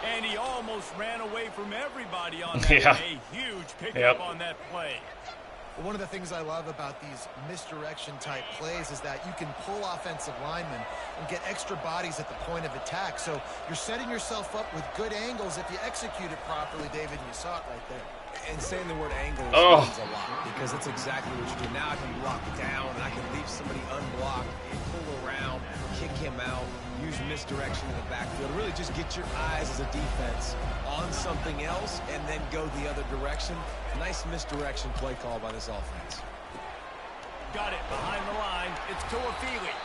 And he almost ran away from everybody on that.
Yeah.
A huge pickup on that play.
One of the things I love about these misdirection-type plays is that you can pull offensive linemen and get extra bodies at the point of attack. So you're setting yourself up with good angles if you execute it properly, David, and you saw it right there.
And saying the word angle means a lot because it's exactly what you do. Now I can block down, and I can leave somebody unblocked, pull around, kick him out, use misdirection in the backfield. Really just get your eyes as a defense on something else and then go the other direction. Nice misdirection play call by this offense.
Got it behind the line. It's Toafili.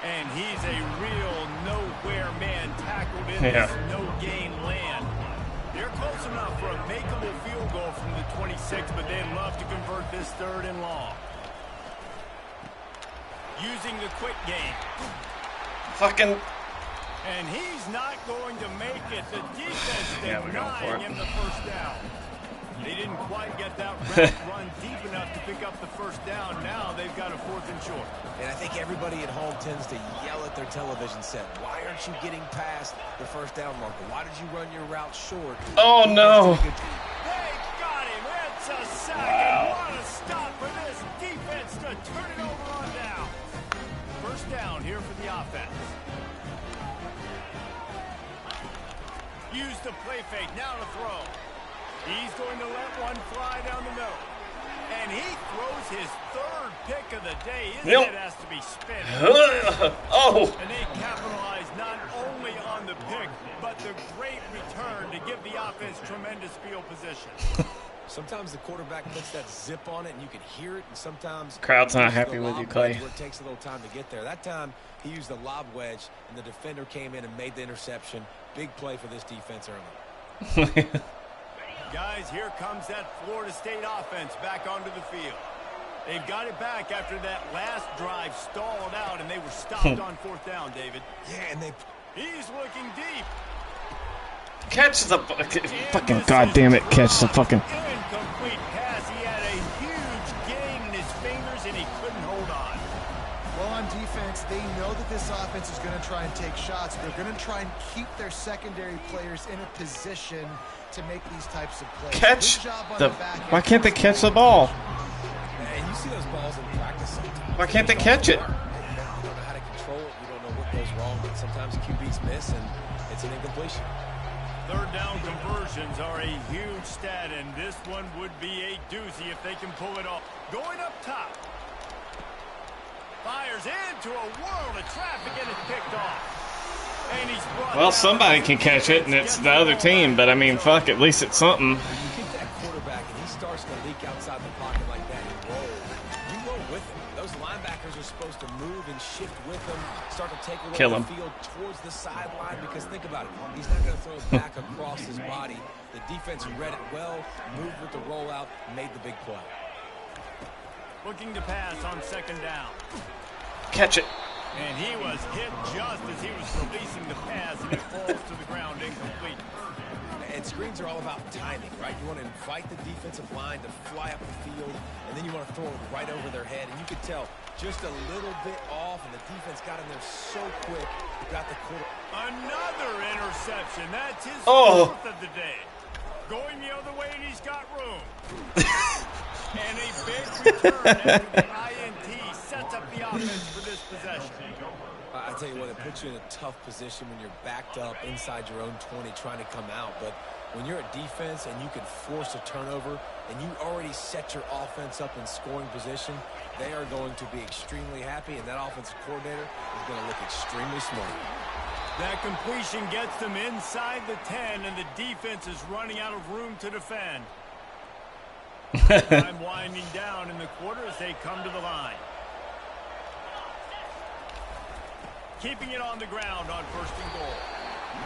And he's a real nowhere man tackled in this no-gain land. They're close enough for a makeable field goal from the 26, but they'd love to convert this 3rd and long. Using the quick game.
Fucking.
And he's not going to make it. The defense
Yeah, we're going for
denying
it.
him the first down. They didn't quite get that route run deep enough to pick up the first down. Now they've got a 4th and short.
And I think everybody at home tends to yell at their television set. Why aren't you getting past the first down marker? Why did you run your route short?
Oh, no.
They got him. It's a sack. And what a stop for this defense to turn it over on down. First down here for the offense. Use the play fake. Now to throw. He's going to let one fly down the middle. And he throws his third pick of the day. His
Yep.
head has to be spinning.
Oh,
And they capitalize not only on the pick, but the great return to give the offense tremendous field position.
Sometimes the quarterback puts that zip on it and you can hear it, and sometimes
crowd's not
he uses
happy
the
with
lob
you, Clay.
wedge where it takes a little time to get there. That time he used the lob wedge and the defender came in and made the interception. Big play for this defense early.
Guys, here comes that Florida State offense back onto the field. They've got it back after that last drive stalled out, and they were stopped on fourth down, David.
Yeah, and
He's looking deep.
Catch the fucking goddamn it! Catch the fucking.
Incomplete pass. He had a huge gain in his fingers, and he couldn't hold on.
Well, on defense, they know that this offense is going to try and take shots. They're going to try and keep their secondary players in a position to make these types of plays.
Catch
Good job on
the.
back end.
Why can't they catch the ball?
you see those balls in practice sometimes.
Why can't they catch it?
You don't know how to control it. You don't know what goes wrong, but sometimes QBs miss, and it's an incompletion.
Third down conversions are a huge stat, and this one would be a doozy if they can pull it off. Going up top. Fires into a world of traffic, and it's picked off. And he's brought
Well,
down.
somebody can catch it, and it's the other team. But I mean, fuck, at least it's something.
When you get that quarterback and he starts to leak outside the pocket like that, you roll with him. Those linebackers are supposed to move and shift with him, start to take away
Kill
the
him.
field towards the sideline, because think about it, he's not going to throw it back across his body. The defense read it well, moved with the rollout, made the big play.
Looking to pass on second down.
Catch it.
And he was hit just as he was releasing the pass, and it falls to the ground incomplete.
And screens are all about timing, right? You want to invite the defensive line to fly up the field, and then you want to throw it right over their head. And you could tell just a little bit off, and the defense got in there so quick, got the quarter.
Another interception. That's his
Oh.
fourth of the day. Going the other way, and he's got room. And a big return after the INT sets up the offense for this possession.
I tell you what, it puts you in a tough position when you're backed up inside your own 20 trying to come out. But when you're a defense and you can force a turnover and you already set your offense up in scoring position, they are going to be extremely happy, and that offensive coordinator is going to look extremely smart.
That completion gets them inside the 10, and the defense is running out of room to defend. Time winding down in the quarter as they come to the line. Keeping it on the ground on first and goal.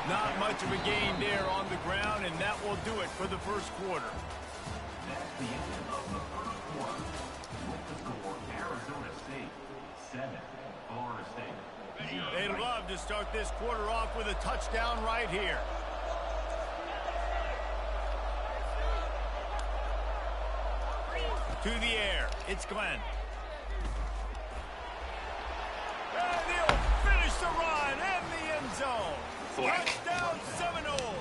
Not much of a gain there on the ground, and that will do it for the first quarter. They'd love to start this quarter off with a touchdown right here. To the air, it's Glenn. And he'll finish the run in the end zone. Touchdown Seminole.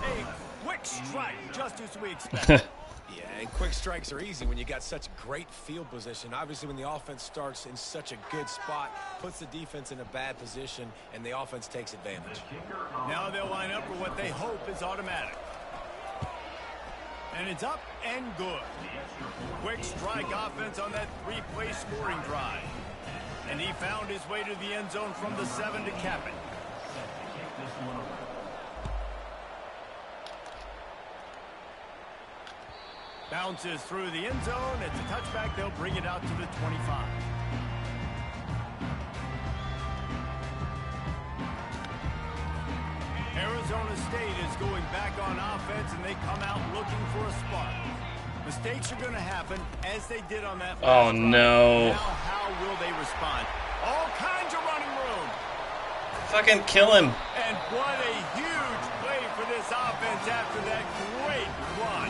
A quick strike, just as we expected.
Yeah, and quick strikes are easy when you got such great field position. Obviously, when the offense starts in such a good spot, puts the defense in a bad position, and the offense takes advantage.
Now they'll line up for what they hope is automatic. And it's up and good. Quick strike offense on that three-play scoring drive. And he found his way to the end zone from the 7 to cap it. Bounces through the end zone. It's a touchback. They'll bring it out to the 25. Arizona State is going back on offense, and they come out looking for a spark. Mistakes are going to happen, as they did on that last
Oh,
drive.
no.
Now, how will they respond? All kinds of running room.
Fucking kill him.
And what a huge play for this offense after that great run.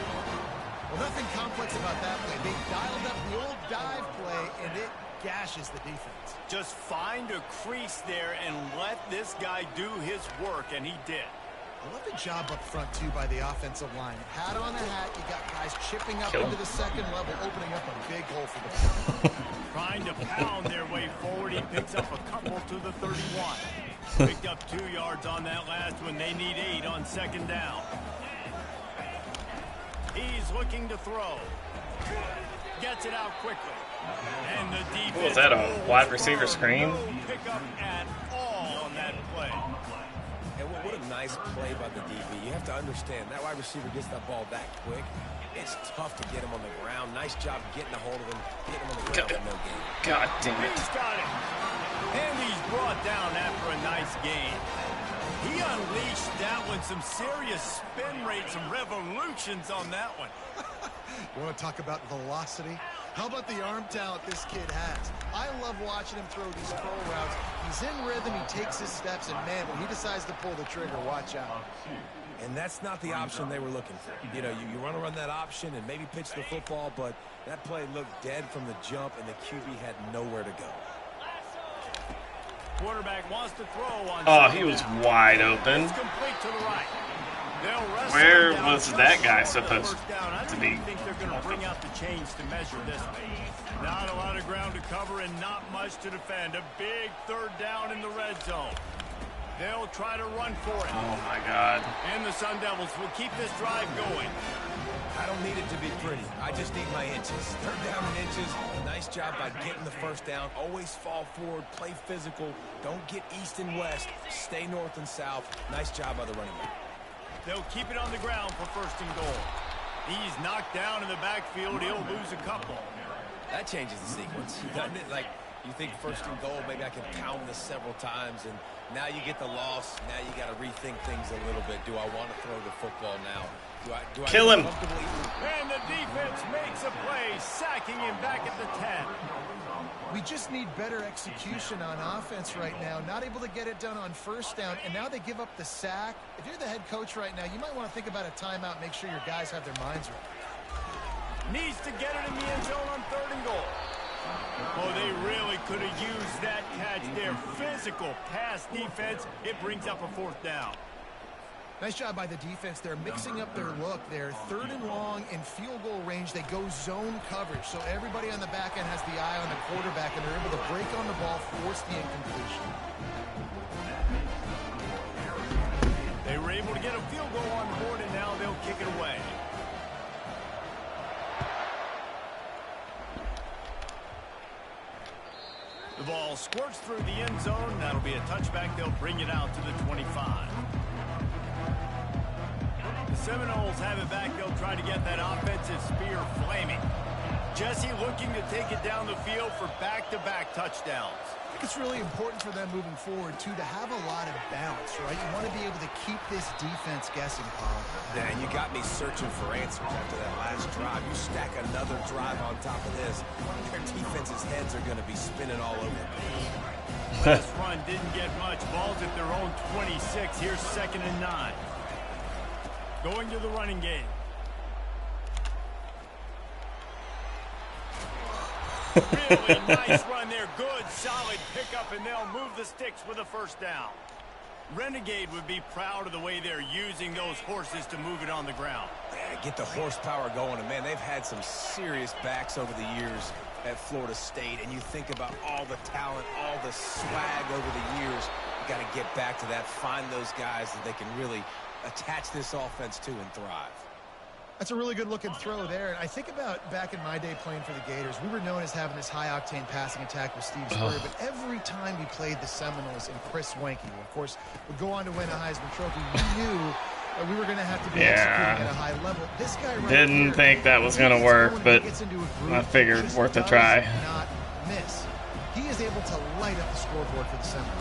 Well, nothing complex about that play. They dialed up the old dive play, and it gashes the defense.
Just find a crease there and let this guy do his work, and he did.
I love the job up front, too, by the offensive line. Hat on the hat, you got guys chipping up into the second level, opening up a big hole for the ball.
Trying to pound their way forward. He picks up a couple to the 31. Picked up 2 yards on that last one. They need 8 on second down. He's looking to throw. Gets it out quickly. And the defense.
What was that, a wide receiver screen?
No pickup at all on that play.
And what a nice play by the DB. You have to understand, that wide receiver gets that ball that quick. It's tough to get him on the ground. Nice job getting a hold of him, getting him on the ground for no gain.
God damn it.
He's got it. And he's brought down after a nice gain. He unleashed that one. Some serious spin rate, some revolutions on that one.
You want to talk about velocity? How about the arm talent this kid has? I love watching him throw these curl routes. He's in rhythm, he takes his steps, and man, when he decides to pull the trigger, watch out.
And that's not the option they were looking for. You know, you want to run that option and maybe pitch the football, but that play looked dead from the jump, and the QB had nowhere to go.
Quarterback wants to throw on.
Oh, he was wide open.
It's complete to the right.
Where was that guy supposed to be?
I think they're going to bring out the chains to measure this. Not a lot of ground to cover and not much to defend. A big third down in the red zone. They'll try to run for it.
Oh, my God.
And the Sun Devils will keep this drive going.
I don't need it to be pretty. I just need my inches. Third down in inches. Nice job by getting the first down. Always fall forward. Play physical. Don't get east and west. Stay north and south. Nice job by the running back.
They'll keep it on the ground for first and goal. He's knocked down in the backfield. He'll lose a couple.
That changes the sequence, doesn't it? Like, you think first and goal, maybe I can pound this several times, and now you get the loss. Now you got to rethink things a little bit. Do I want to throw the football now? Do I
kill him?
And the defense makes a play, sacking him back at the 10.
We just need better execution on offense right now. Not able to get it done on first down, and now they give up the sack. If you're the head coach right now, you might want to think about a timeout, make sure your guys have their minds right.
Needs to get it in the end zone on third and goal. Oh, they really could have used that catch there. Physical pass defense. It brings up a fourth down.
Nice job by the defense. They're mixing up their look. They're third and long in field goal range. They go zone coverage. So everybody on the back end has the eye on the quarterback, and they're able to break on the ball, force the incompletion.
They were able to get a field goal on the board, and now they'll kick it away. The ball squirts through the end zone. That'll be a touchback. They'll bring it out to the 25. The Seminoles have it back. They'll try to get that offensive spear flaming. Jesse looking to take it down the field for back-to-back touchdowns.
I think it's really important for them moving forward, too, to have a lot of bounce, right? You want to be able to keep this defense guessing, Paul.
Yeah, and you got me searching for answers after that last drive. You stack another drive on top of this, their defense's heads are going to be spinning all over the place.
This run didn't get much. Ball's at their own 26. Here's 2nd and 9. Going to the running game. Really nice run there. Good, solid pickup, and they'll move the sticks with a first down. Renegade would be proud of the way they're using those horses to move it on the ground.
Yeah, get the horsepower going, and man, they've had some serious backs over the years at Florida State, and you think about all the talent, all the swag over the years. You got to get back to that, find those guys that they can really attach this offense to and thrive.
That's a really good-looking throw there. And I think about back in my day playing for the Gators, we were known as having this high-octane passing attack with Steve Spurrier, but every time we played the Seminoles and Chris Swanke, who, of course, would go on to win a Heisman Trophy, we knew that we were going to have to be executing at a high level. This guy right
Didn't
here,
think that was going to work, but I figured worth a try.
Not miss. He is able to light up the scoreboard for the Seminoles.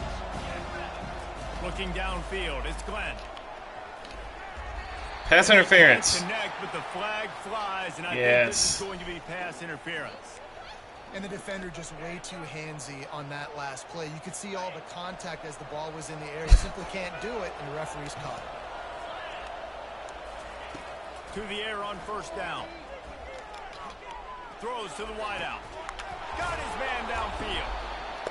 Looking downfield, it's Glenn.
Pass interference.
Connect, but the flag flies, and I think this is going to be pass interference.
And the defender just way too handsy on that last play. You could see all the contact as the ball was in the air. You simply can't do it, and the referee's caught it.
To the air on first down. Throws to the wideout. Got his man downfield.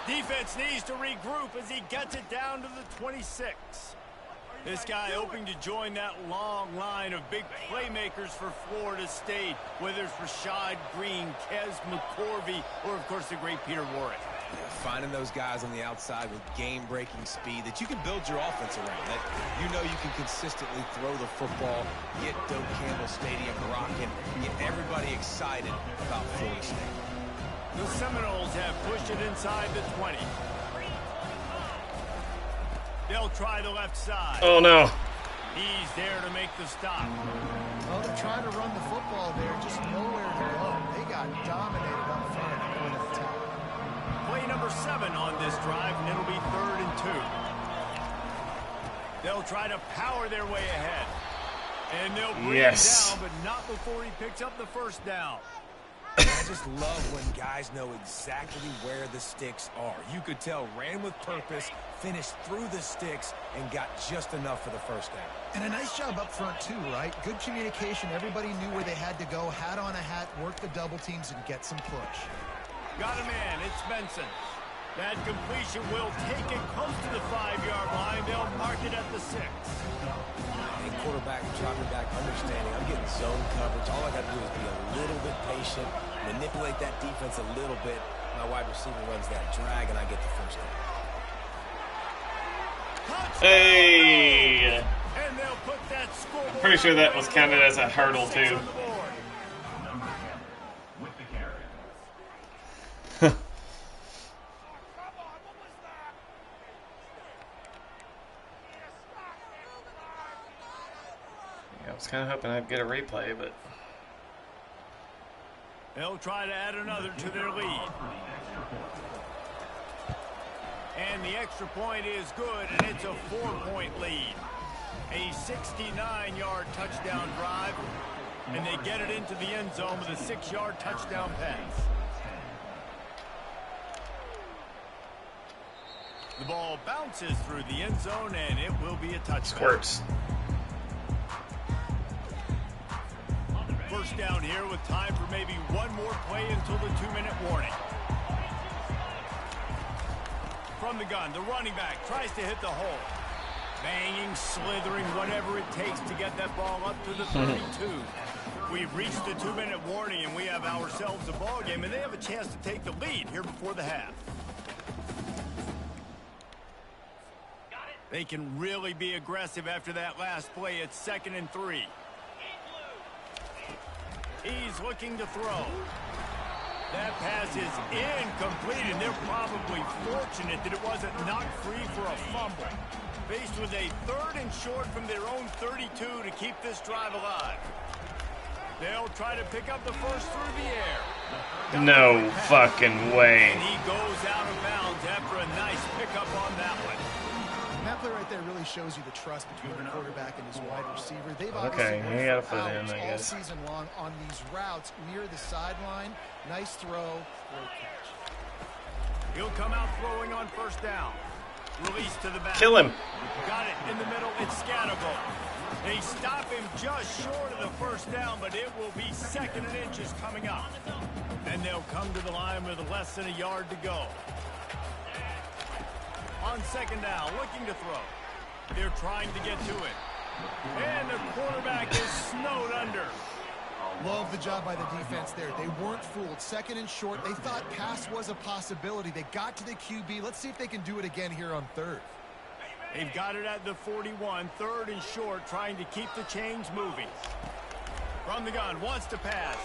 Defense needs to regroup as he gets it down to the 26. This guy hoping to join that long line of big playmakers for Florida State, whether it's Rashad Green, Kez McCorvey, or, of course, the great Peter Warrick.
Finding those guys on the outside with game-breaking speed that you can build your offense around, that you know you can consistently throw the football, get Doak Campbell Stadium rocking, get everybody excited about Florida State.
The Seminoles have pushed it inside the 20. They'll try the left side.
Oh, no.
He's there to make the stop.
Well, they're trying to run the football there, just nowhere to go. They got dominated up front at the point of attack.
Play number 7 on this drive, and it'll be 3rd and 2. They'll try to power their way ahead. And they'll bring him down, but not before he picks up the first down.
I just love when guys know exactly where the sticks are. You could tell ran with purpose, finished through the sticks, and got just enough for the first down.
And a nice job up front, too, right? Good communication. Everybody knew where they had to go, hat on a hat, work the double teams, and get some push.
Got a man. It's Benson. That completion will take it close to the 5-yard line. They'll mark it at the 6.
Hey, quarterback, dropping back, understanding. I'm getting zone coverage. All I got to do is be a little bit patient, manipulate that defense a little bit. My wide receiver runs that drag, and I get the first down.
Hey!
And they'll put that scoreboard.
Pretty sure that was counted as a hurdle, too. I was kind of hoping I'd get a replay, but
they'll try to add another to their lead. And the extra point is good, and it's a 4-point lead. A 69-yard touchdown drive, and they get it into the end zone with a 6-yard touchdown pass. The ball bounces through the end zone, and it will be a touchdown.
squirts.
First down here with time for maybe one more play until the 2-minute warning. From the gun, the running back tries to hit the hole. Banging, slithering, whatever it takes to get that ball up to the 32. We've reached the 2-minute warning, and we have ourselves a ball game, and they have a chance to take the lead here before the half. They can really be aggressive after that last play. It's 2nd and 3. He's looking to throw. That pass is incomplete, and they're probably fortunate that it wasn't knocked free for a fumble. Faced with a 3rd and short from their own 32 to keep this drive alive. They'll try to pick up the first through the air.
No fucking way.
And he goes out of bounds after a nice pickup on that one.
And that play right there really shows you the trust between the quarterback and his wide receiver. They've
Okay,
obviously
you gotta
worked
put
out
it in, I
all
guess.
season long on these routes near the sideline. Nice throw, great catch.
He'll come out throwing on first down. Release to the back.
Kill him.
Got it in the middle. It's Scannable. They stop him just short of the first down, but it will be 2nd and inches coming up. And they'll come to the line with less than a yard to go. On 2nd down, looking to throw. They're trying to get to it. And the quarterback is snowed under.
Love the job by the defense there. They weren't fooled. 2nd and short. They thought pass was a possibility. They got to the QB. Let's see if they can do it again here on 3rd.
They've got it at the 41, 3rd and short, trying to keep the chains moving. From the gun, wants to pass.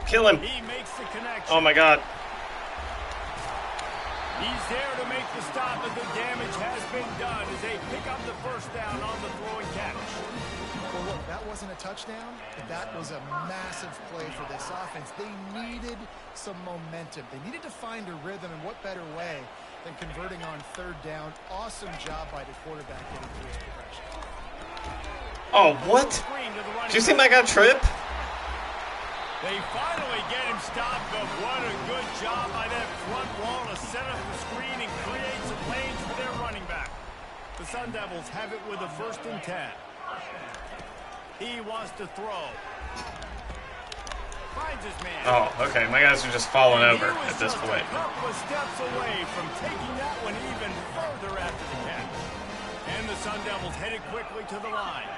Kill him.
He makes the connection.
Oh my god.
He's there to make the stop, but the damage has been done as they pick up the first down on the throw and catch.
Well, look, that wasn't a touchdown, but that was a massive play for this offense. They needed some momentum. They needed to find a rhythm, and what better way than converting on 3rd down. Awesome job by the quarterback getting through his progression.
Oh, what? Did you see my guy trip?
They finally get him stopped, but what a good job by that front wall to set up the screen and create some lanes for their running back. The Sun Devils have it with a 1st and 10. He wants to throw. Finds his man.
Oh, okay. My guys are just falling over at this point.
A couple of steps away from taking that one even further after the catch. And the Sun Devils headed quickly to the line.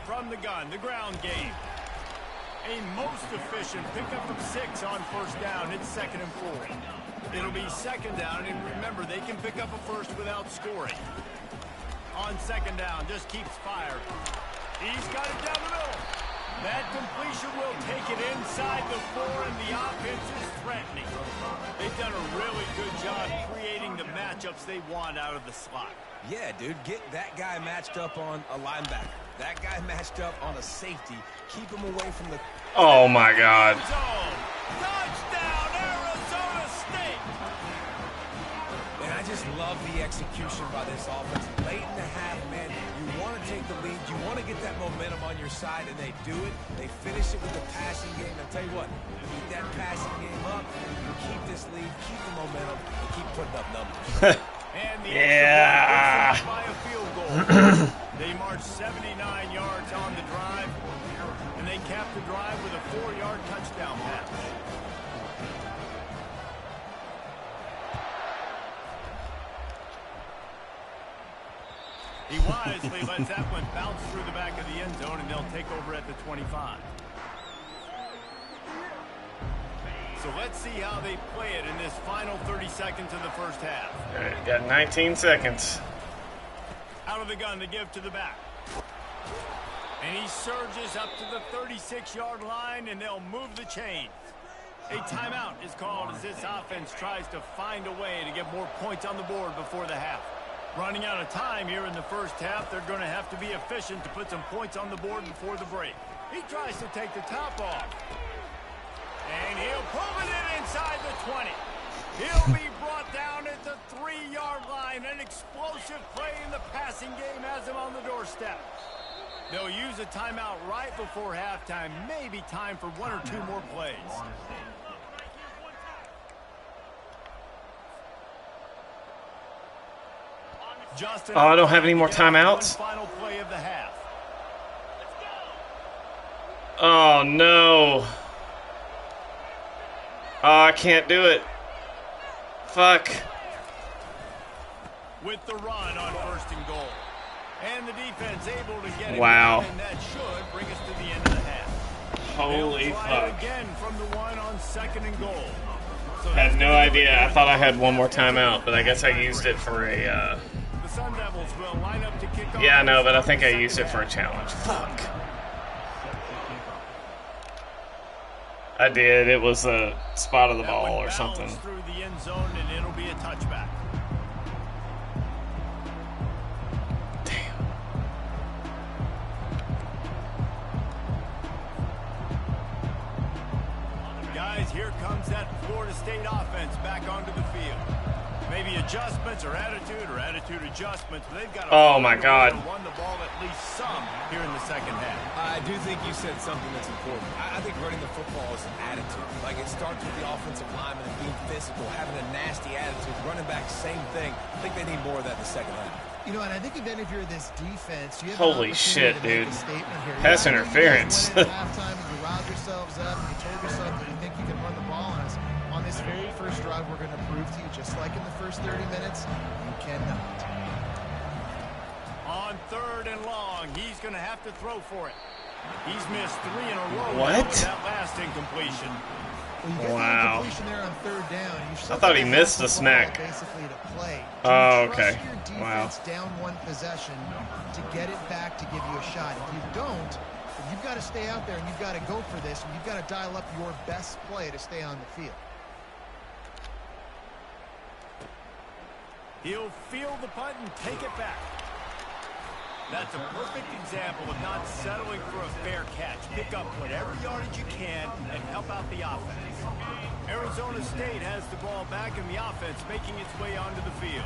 From the gun, the ground game. A most efficient pickup of 6 on first down. It's 2nd and 4. It'll be 2nd down, and remember, they can pick up a first without scoring. On 2nd down, just keeps firing. He's got it down the middle. That completion will take it inside the 4, and the offense is threatening. They've done a really good job creating the matchups they want out of the slot.
Yeah, dude, get that guy matched up on a linebacker. That guy matched up on a safety. Keep him away from the...
Oh, my God.
Touchdown, Arizona State!
And I just love the execution by this offense. Late in the half, man, you want to take the lead. You want to get that momentum on your side, and they do it. They finish it with the passing game. I tell you what, keep that passing game up. You keep this lead, keep the momentum, and keep putting up numbers.
And the
Yeah.
extra point by a field goal. They marched 79 yards on the drive, and they capped the drive with a 4-yard touchdown pass. He wisely lets that one bounce through the back of the end zone, and they'll take over at the 25. So let's see how they play it in this final 30 seconds of the first half.
All right, got 19 seconds.
Out of the gun to give to the back. And he surges up to the 36-yard line, and they'll move the chains. A timeout is called as this offense tries to find a way to get more points on the board before the half. Running out of time here in the first half, they're going to have to be efficient to put some points on the board before the break. He tries to take the top off. And he'll pull it in inside the 20. He'll be brought down at the 3-yard line. An explosive play in the passing game has him on the doorstep. They'll use a timeout right before halftime. Maybe time for 1 or 2 more plays. Justin,
Oh, I don't have any more timeouts?
Final play of the half.
Oh, no. Oh, I can't do it. Fuck.
With the run on 1st and goal. And the defense able to get it.
Wow.
And that should bring us to the end of the half.
Holy
They'll try it
fuck.
again from the one on 2nd and goal. So
I had no idea. I thought I had one more timeout, but I guess I used it for a,
the Sun Devils will line up to kick off.
yeah, no, but I think I used it for a challenge. Fuck. I did. It was a spot of the
That one
ball or
bounced
something.
through the end zone, and it'll be a touchback.
Damn.
Guys, here comes that Florida State offense back onto the field. Maybe adjustments or attitude adjustments. But they've got a
Oh, my God.
Run the ball at least some here in the second half.
I do think you said something that's important. I think running the football is an attitude. Like, it starts with the offensive lineman and being physical, having a nasty attitude. Running back, same thing. I think they need more of that in the second half.
You know, and I think even if you're this defense, you have
Holy
an
shit,
opportunity to make
dude.
a statement here.
Pass
You know,
interference.
You guys went in at halftime and you riled yourselves up and you told yourself that you think you can run the ball on us. On this very first drive, we're going to prove to you, just like in the first 30 minutes, you cannot.
On 3rd and long, he's going to have to throw for it. He's missed 3 in a row
What?
with that last incompletion.
Well, you get
Wow.
the incompletion there on 3rd down. You
I thought he missed the smack.
Basically to play.
Oh,
Do you
okay.
trust your
Wow.
defense down one possession to get it back to give you a shot? If you don't, then you've got to stay out there and you've got to go for this, and you've got to dial up your best play to stay on the field.
He'll field the punt and take it back. That's a perfect example of not settling for a fair catch. Pick up whatever yardage you can and help out the offense. Arizona State has the ball back in the offense, making its way onto the field.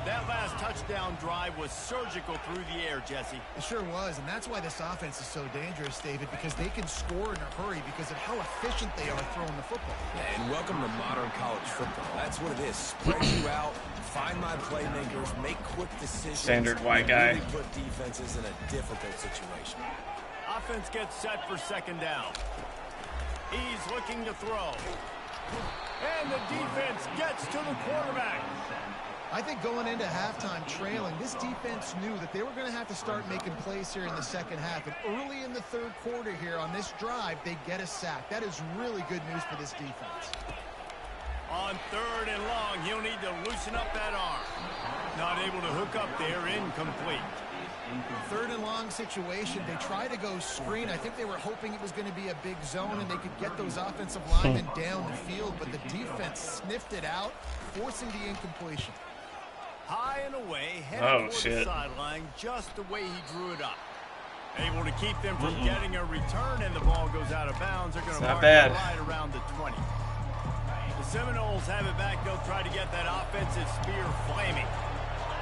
That last touchdown drive was surgical through the air, Jesse.
It sure was, and that's why this offense is so dangerous, David, because they can score in a hurry because of how efficient they are throwing the football.
And welcome to modern college football. That's what it is. Spread you out, find my playmakers, make quick decisions.
Standard white
and
guy.
Really put defenses in a difficult situation.
Offense gets set for 2nd down. He's looking to throw. And the defense gets to the quarterback.
I think going into halftime trailing, this defense knew that they were going to have to start making plays here in the second half. And early in the third quarter here on this drive, they get a sack. That is really good news for this defense.
On 3rd and long, he'll need to loosen up that arm. Not able to hook up there, incomplete.
3rd and long situation. They try to go screen. I think they were hoping it was going to be a big zone and they could get those offensive linemen down the field, but the defense sniffed it out, forcing the incompletion.
High and away, headed toward the sideline, just the way he drew it up. Able to keep them from getting a return, and the ball goes out of bounds. They're going to mark it right around the 20. The Seminoles have it back. They'll try to get that offensive spear flaming.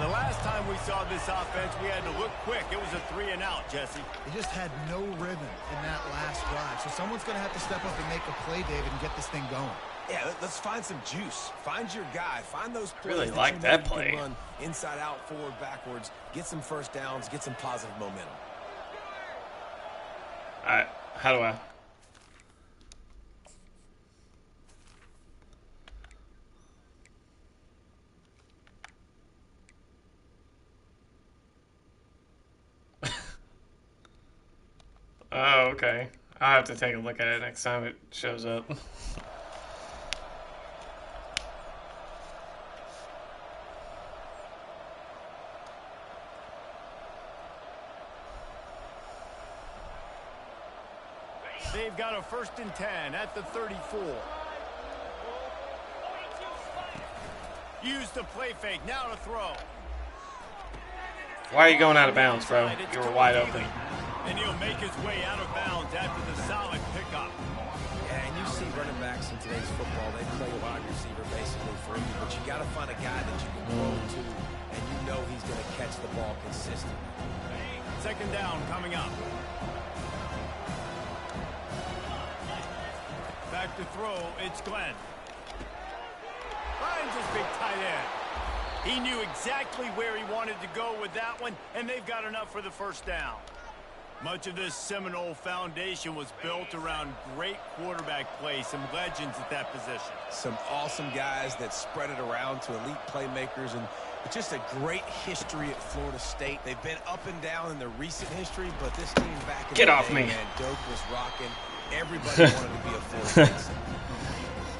The last time we saw this offense, we had to look quick. It was a 3-and-out, Jesse.
They just had no rhythm in that last drive. So someone's going to have to step up and make a play, David, and get this thing going.
Yeah, let's find some juice. Find your guy. Find those plays.
Really like that play.
Run inside out, forward, backwards. Get some first downs. Get some positive momentum.
All right, how do I? Oh, okay. I'll have to take a look at it next time it shows up.
They've got a 1st and 10 at the 34. Use the play fake. Now to throw.
Why are you going out of bounds, bro? You were wide open.
And he'll make his way out of bounds after the solid pickup.
Yeah, and you see running backs in today's football, they play wide receiver basically for you, but you got to find a guy that you can throw to, and you know he's going to catch the ball consistently.
2nd down coming up. Back to throw, it's Glenn. Finds his big tight end. He knew exactly where he wanted to go with that one, and they've got enough for the 1st down. Much of this Seminole foundation was built around great quarterback play, some legends at that position.
Some awesome guys that spread it around to elite playmakers, and just a great history at Florida State. They've been up and down in their recent history, but this team back in the day, man, Doak was rocking. Everybody wanted to be a Florida State.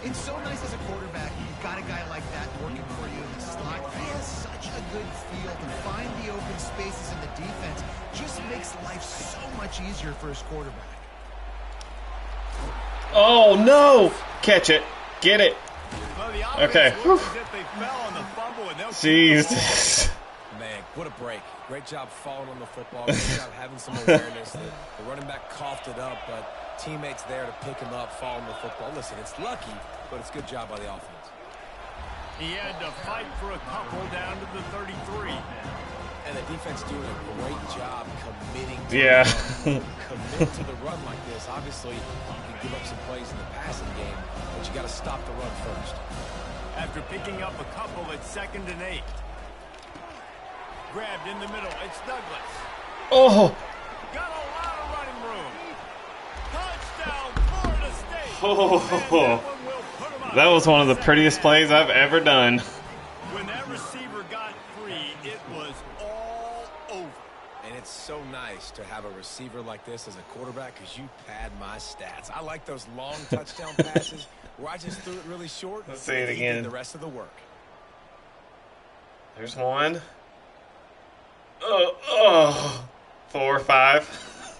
It's so nice as a quarterback. You've got a guy like that working for you in the slot. He has such a good feel to find the open spaces in the defense. Just makes life so much easier for his quarterback.
Oh, no! Catch it. Get it.
Well,
okay.
Jeez.
Man, what a break. Great job falling on the football. Great job having some awareness. The running back coughed it up, but teammates there to pick him up, fall on the football. Listen, it's lucky, but it's a good job by the offense.
He had to fight for a couple down to the 33.
And the defense doing a great job committing to
the run.
Commit to the run like this. Obviously, you can give up some plays in the passing game, but you got to stop the run first.
After picking up a couple at 2nd and 8. Grabbed in the middle. It's Douglas.
Oh!
Got a lot of running room. Touchdown, Florida State.
Oh, that was one of the prettiest plays I've ever done.
When that receiver got free, it was all over.
And it's so nice to have a receiver like this as a quarterback because you pad my stats. I like those long touchdown passes where I just threw it really short.
Let's see it again.
Did the rest of the work.
There's one. 4 or 5.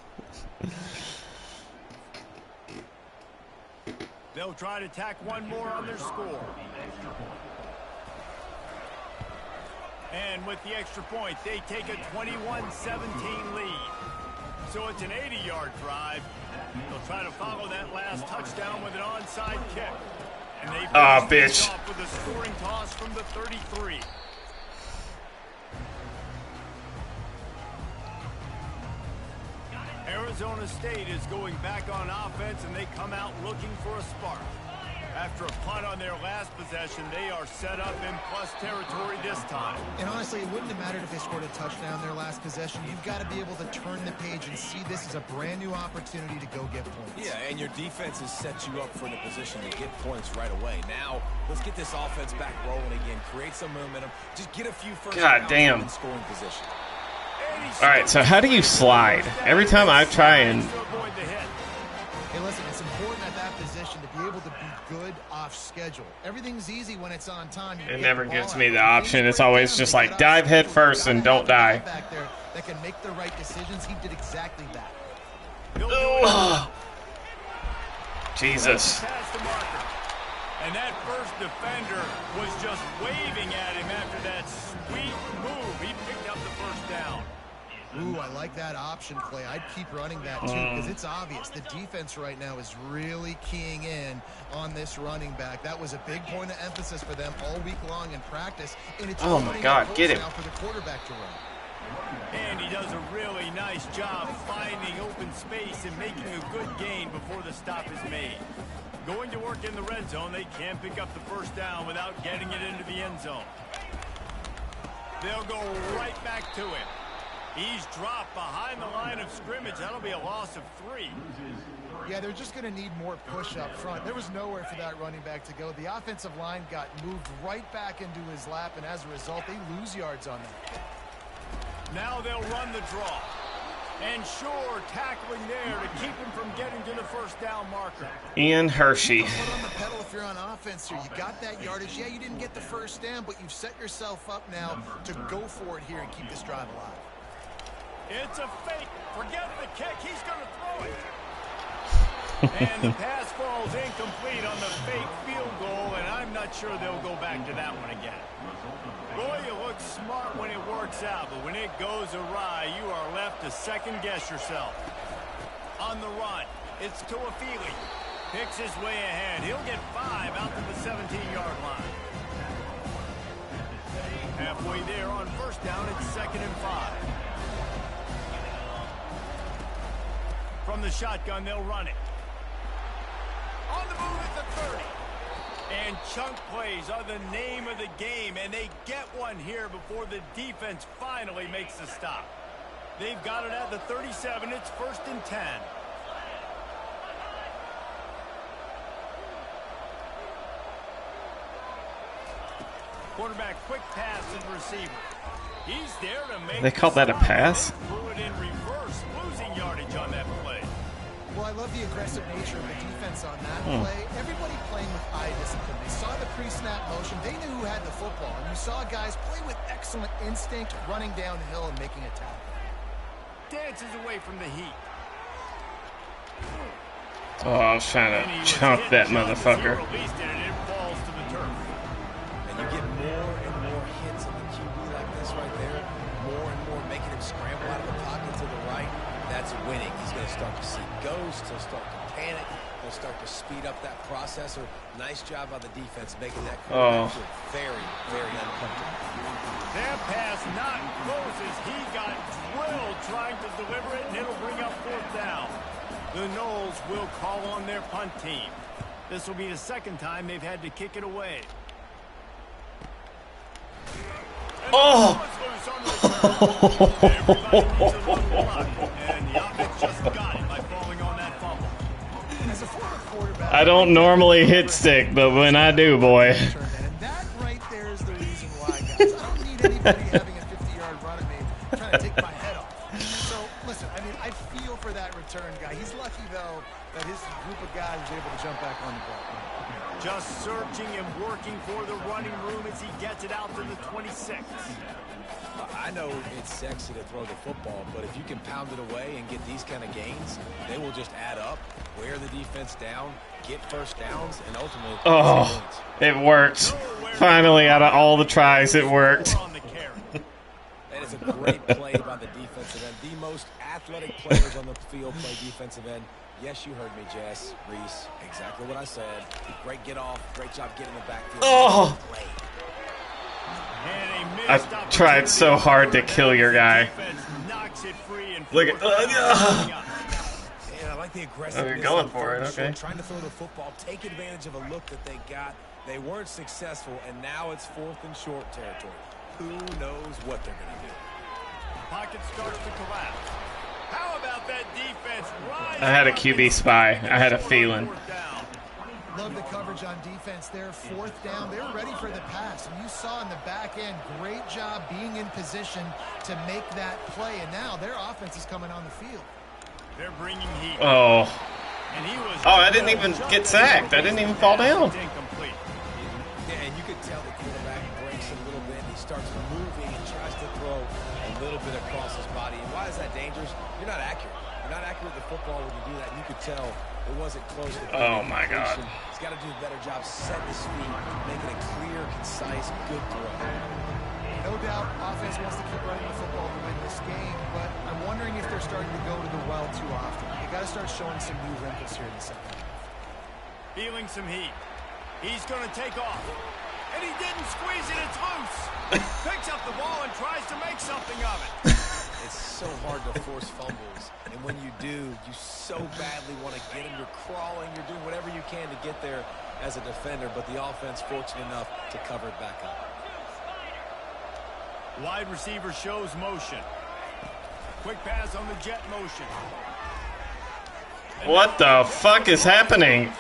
They'll try to tack one more on their score. And with the extra point, they take a 21-17 lead. So it's an 80-yard drive. They'll try to follow that last touchdown with an onside kick. And they finish off with a scoring toss from the 33. Arizona State is going back on offense, and they come out looking for a spark. After a punt on their last possession, they are set up in plus territory this time.
And honestly, it wouldn't have mattered if they scored a touchdown their last possession. You've got to be able to turn the page and see this as a brand new opportunity to go get points.
Yeah, and your defense has set you up for the position to get points right away. Now, let's get this offense back rolling again. Create some momentum. Just get a few first
God damn.
in scoring position.
All right, so how do you slide? Every time I try and...
Hey, listen, it's important at that position to be able to be good off schedule. Everything's easy when it's on time.
It never gives me the option. It's always just like dive head first and don't die.
Back there that can make the right decisions. He did exactly that.
Ugh. Jesus.
And that first defender was just waving at him after that sweet move. He picked up the first down.
Ooh, I like that option play. I'd keep running that too because it's obvious the defense right now is really keying in on this running back. That was a big point of emphasis for them all week long in practice. And it's
oh my God, get him.
Now for the quarterback to run.
And he does a really nice job finding open space and making a good gain before the stop is made. Going to work in the red zone, they can't pick up the first down without getting it into the end zone. They'll go right back to him. He's dropped behind the line of scrimmage. That'll be a loss of 3.
Yeah, they're just going to need more push up front. There was nowhere for that running back to go. The offensive line got moved right back into his lap, and as a result, they lose yards on that.
Now they'll run the draw. And sure, tackling there to keep him from getting to the first down marker.
Ian Hershey.
Put on the pedal if you're on offense here. You got that yardage. Yeah, you didn't get the first down, but you've set yourself up now to go for it here and keep this drive alive.
It's a fake. Forget the kick. He's going to throw it. And the pass falls incomplete on the fake field goal, and I'm not sure they'll go back to that one again. Boy, you look smart when it works out, but when it goes awry, you are left to second-guess yourself. On the run, it's Tuafili. Picks his way ahead. He'll get 5 out to the 17-yard line. Halfway there on first down, it's 2nd and 5. From the shotgun, they'll run it. On the move at the 30. And chunk plays are the name of the game, and they get one here before the defense finally makes the stop. They've got it at the 37. It's 1st and 10. Quarterback, quick pass to the receiver. He's there to make.
They call that a pass?
Threw it in reverse, losing yardage on that play.
Well, I love the aggressive nature of the defense on that play. Everybody playing with eye discipline. They saw the pre-snap motion. They knew who had the football. And you saw guys play with excellent instinct, running downhill and making a tackle.
Dances away from the heat.
Oh, I was trying to chunk that motherfucker.
Released it, and it falls to the turf.
And you get more and more hits on the QB like this right there. More and more making him scramble out of the pocket to the right. That's winning. He's going to start to see ghosts. He'll start to panic. He'll start to speed up that processor. Nice job by the defense making that quarterback feel very, very uncomfortable.
That pass not closes. He got drilled trying to deliver it, and it'll bring up 4th down. The Knowles will call on their punt team. This will be the 2nd time they've had to kick it away.
Oh!
And the offense just got it by falling on that fumble.
As a former quarterback,
I don't normally hit stick, but when I do, boy.
And that right there is the reason why, guys. I don't need anybody having a 50-yard run at me trying to take my head off. So, listen, I mean, I feel for that return guy. He's lucky, though, that his group of guys was able to jump back on the ball.
Just searching and working for the running room as he gets it out to the 26.
I know it's sexy to throw the football, but if you can pound it away and get these kind of gains, they will just add up, wear the defense down, get first downs, and ultimately...
Oh, it worked. Finally, out of all the tries, it worked.
That is a great play by the defensive end. The most athletic players on the field play defensive end. Yes, you heard me, Jess, Reese. Exactly what I said. Great get off. Great job getting the backfield.
Oh! I tried so hard to kill your guy.
Knocks it free and
Look at...
Yeah, I like like the aggressiveness.
Oh, you're going for it, okay.
Trying to throw the football, take advantage of a look that they got. They weren't successful, and now it's 4th and short territory. Who knows what they're going to do?
Pocket starts to collapse. How about that defense?
I had a QB spy. I had a feeling.
Love the coverage on defense there. 4th down. They were ready for the pass. And you saw in the back end, great job being in position to make that play. And now their offense is coming on the field.
They're bringing heat.
Oh.
And he was
I didn't even get sacked. I didn't even fall down.
Incomplete.
Yeah, and you could tell the quarterback breaks a little bit. He starts moving and tries to throw a little bit across his body. And why is that dangerous? You're not accurate. You're not accurate with the football when you do that. You could tell it wasn't close to
oh my God.
He's got to do a better job setting his feet, making a clear, concise, good throw.
No doubt, offense wants to keep running the football to win this game, but I'm wondering if they're starting to go to the well too often. They got to start showing some new wrinkles here in the second half.
Feeling some heat. He's going to take off. And he didn't squeeze it. It's loose. Picks up the ball and tries to make something of it.
It's so hard to force fumbles. And when you do, you so badly want to get them. You're crawling. You're doing whatever you can to get there as a defender. But the offense fortunate enough to cover it back up.
Wide receiver shows motion. Quick pass on the jet motion.
What the fuck is happening?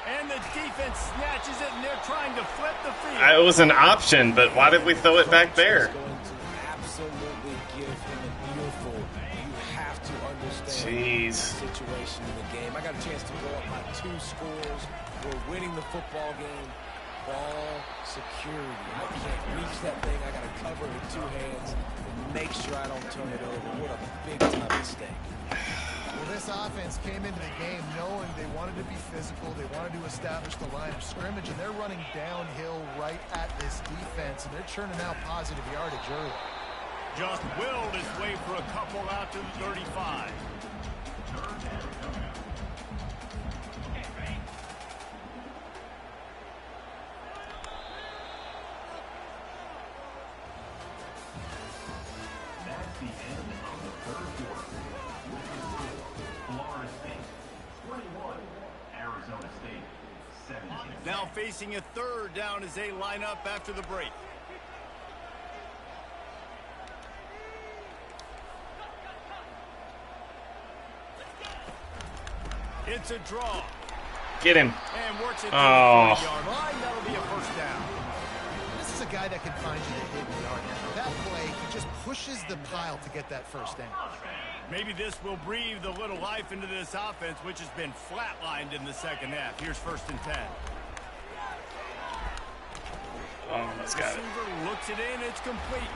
And the defense snatches it, and they're trying to flip the field.
It was an option, but why did we throw it back there?
Going to absolutely give him an earful. You have to understand
Jeez.
the situation in the game. I got a chance to go up by 2 scores. We're winning the football game. Ball security. I can't reach that thing. I got to cover it with 2 hands and make sure I don't turn it over. What a big-time mistake.
Well, this offense came into the game knowing they wanted to be physical. They wanted to establish the line of scrimmage, and they're running downhill right at this defense, and they're churning out positive yardage early.
Just willed his way for a couple out to the 35. Now facing a 3rd down as they line up after the break. It's a draw.
Get him.
And works it to the
Oh.
40-yard line. That'll be a 1st down.
This is a guy that can find you the hidden yard. That play, he just pushes the pile to get that 1st down.
Maybe this will breathe a little life into this offense, which has been flatlined in the second half. Here's 1st and 10.
Oh, that's got it.
Receiver looks it in. It's complete.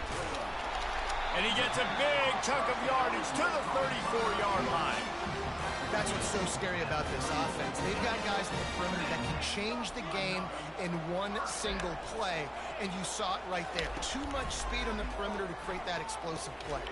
And he gets a big chunk of yardage to the 34-yard line.
That's what's so scary about this offense. They've got guys in the perimeter that can change the game in one single play, and you saw it right there. Too much speed on the perimeter to create that explosive play.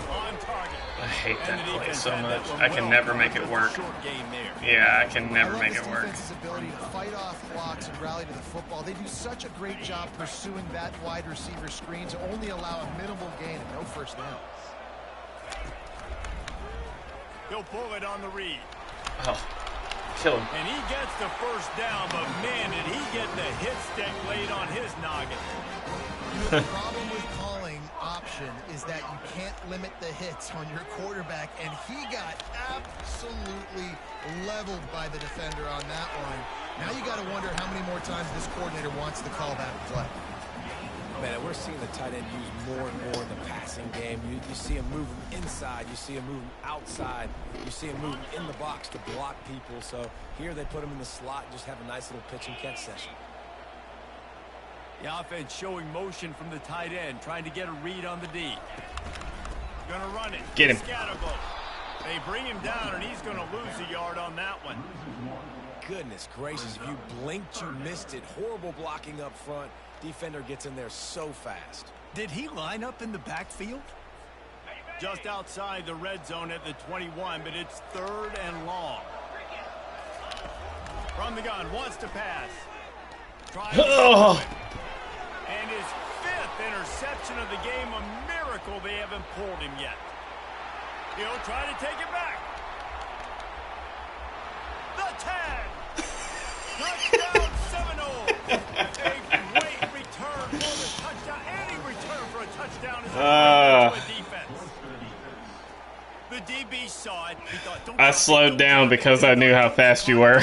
On target.
I hate
And
that
the
play
defense
so
had that
much.
one
I can
well
never make
covered
it
with a
work.
short game there.
Yeah, I can never
I love
make
this
it work.
defense's ability to fight off blocks and rally to the football. They do such a great job pursuing that wide receiver screen to only allow a minimal gain and no 1st down.
He'll pull it on the read.
Oh, kill him.
And he gets the 1st down, but man, did he get the hit stick laid on his noggin.
The problem with calling option is that you can't limit the hits on your quarterback, and he got absolutely leveled by the defender on that one. Now you got to wonder how many more times this coordinator wants to call that play.
Man, we're seeing the tight end used more and more in the passing game. You see him move inside. You see him move outside. You see him move in the box to block people. So here they put him in the slot and just have a nice little pitch and catch session.
The offense showing motion from the tight end, trying to get a read on the D. Gonna run it.
Get him.
Scatterbo. They bring him down, and he's gonna lose a yard on that one.
Goodness gracious, if you blinked, you missed it. Horrible blocking up front. Defender gets in there so fast.
Did he line up in the backfield? Just outside the red zone at the 21, but it's 3rd and long. From the gun, wants to pass. Trying to and his 5th interception of the game. A miracle they haven't pulled him yet. He'll try to take it back. The DB saw it. He thought,
I slowed down because I knew how fast you were.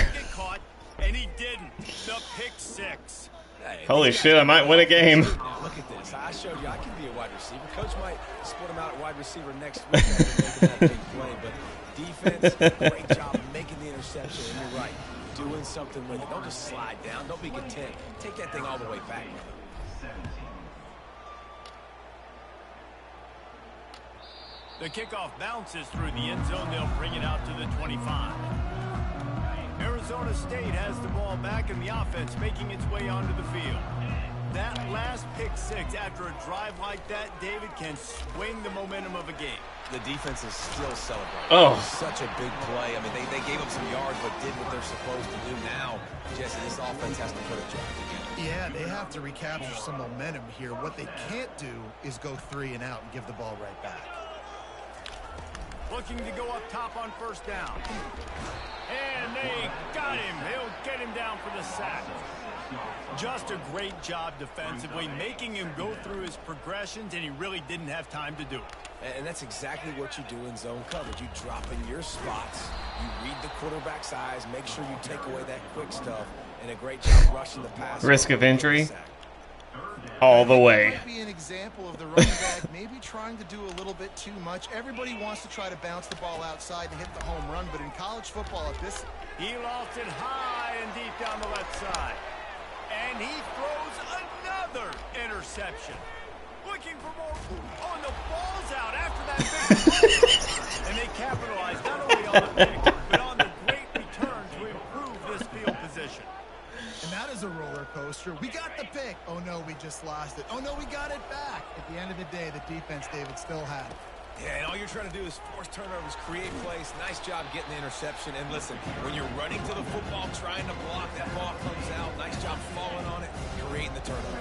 And he didn't. The pick six.
Hey,
Holy shit, I might win a game.
Look at this. I showed you I can be a wide receiver. Coach might split him out at wide receiver next week after making that big play. But defense, great job making the interception. And you're right, doing something with it. Don't just slide down. Don't be content. Take that thing all the way back.
The kickoff bounces through the end zone. They'll bring it out to the 25. Arizona State has the ball back in the offense, making its way onto the field. That last pick six after a drive like that, David, can swing the momentum of a game.
The defense is still celebrating.
Oh.
Such a big play. I mean, they gave up some yards, but did what they're supposed to do. Now, Jesse, this offense has to put a drive together.
Yeah, they have to recapture some momentum here. What they can't do is go 3 and out and give the ball right back.
Looking to go up top on first down. And they got him. He'll get him down for the sack. Just a great job defensively, making him go through his progressions, and he really didn't have time to do it.
And that's exactly what you do in zone coverage. You drop in your spots, you read the quarterback's eyes, make sure you take away that quick stuff, and a great job rushing the pass.
Risk of injury all the way.
Might be an example of the running back maybe trying to do a little bit too much. Everybody wants to try to bounce the ball outside and hit the home run, but in college football at this...
He lost it high and deep down the left side. And he throws another interception. Looking for more. Oh, and the ball's out after that big play. And they capitalize not only on the pick, but on the great return to improve this field position.
And that is a roller coaster. We got the pick. Oh, no, we just lost it. Oh, no, we got it back. At the end of the day, the defense, David, still had it.
Yeah, and all you're trying to do is force turnovers, create plays. Nice job getting the interception. And listen, when you're running to the football, trying to block, that ball comes out. Nice job falling on it, creating the turnover.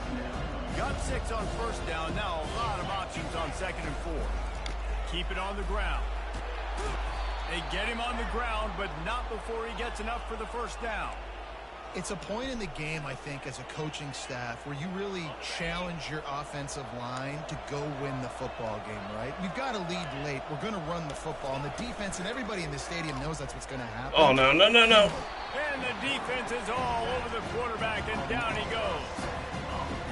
Got 6 on first down. Now a lot of options on 2nd and 4. Keep it on the ground. They get him on the ground, but not before he gets enough for the first down.
It's a point in the game, I think, as a coaching staff where you really challenge your offensive line to go win the football game, right? We've got to lead late. We're going to run the football, and the defense and everybody in the stadium knows that's what's going to happen.
Oh, no, no, no, no.
And the defense is all over the quarterback, and down he goes.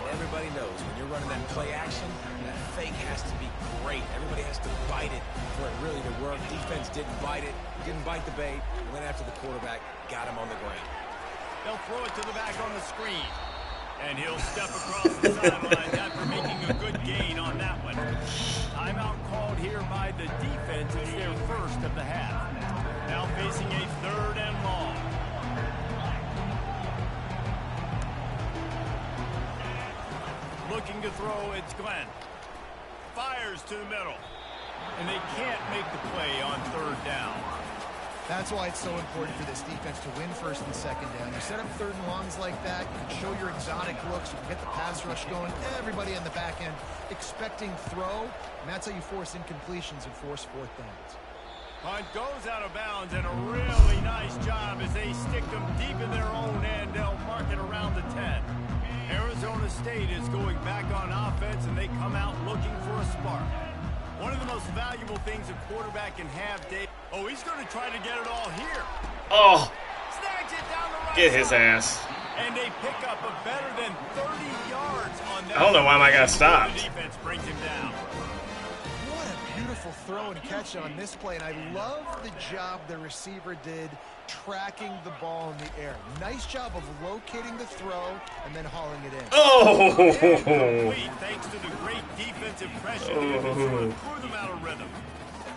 And everybody knows when you're running that play action, that fake has to be great. Everybody has to bite it for it really to work. Defense didn't bite it, didn't bite the bait, went after the quarterback, got him on the ground.
They'll throw it to the back on the screen. And he'll step across the sideline after making a good gain on that one. Timeout called here by the defense. It's their first of the half. Now facing a 3rd and long. Looking to throw, it's Glenn. Fires to the middle. And they can't make the play on 3rd down.
That's why it's so important for this defense to win 1st and 2nd down. You set up 3rd and longs like that, you can show your exotic looks, you can get the pass rush going, everybody in the back end expecting throw, and that's how you force incompletions and force 4th downs.
Punt goes out of bounds, and a really nice job as they stick them deep in their own end. They'll mark it around the 10. Arizona State is going back on offense, and they come out looking for a spark. One of the most valuable things a quarterback can have, Dave. Oh, he's going to try to get it all here.
Oh,
Snags it down the right
get his
side.
ass.
And they pick up a better than 30 yards on that.
I don't know why my guy
The
stopped.
defense brings him down.
What a beautiful throw and catch on this play, and I love the job the receiver did tracking the ball in the air. Nice job of locating the throw and then hauling it in.
Oh.
Incomplete, thanks to the great defensive pressure. Threw them out of rhythm.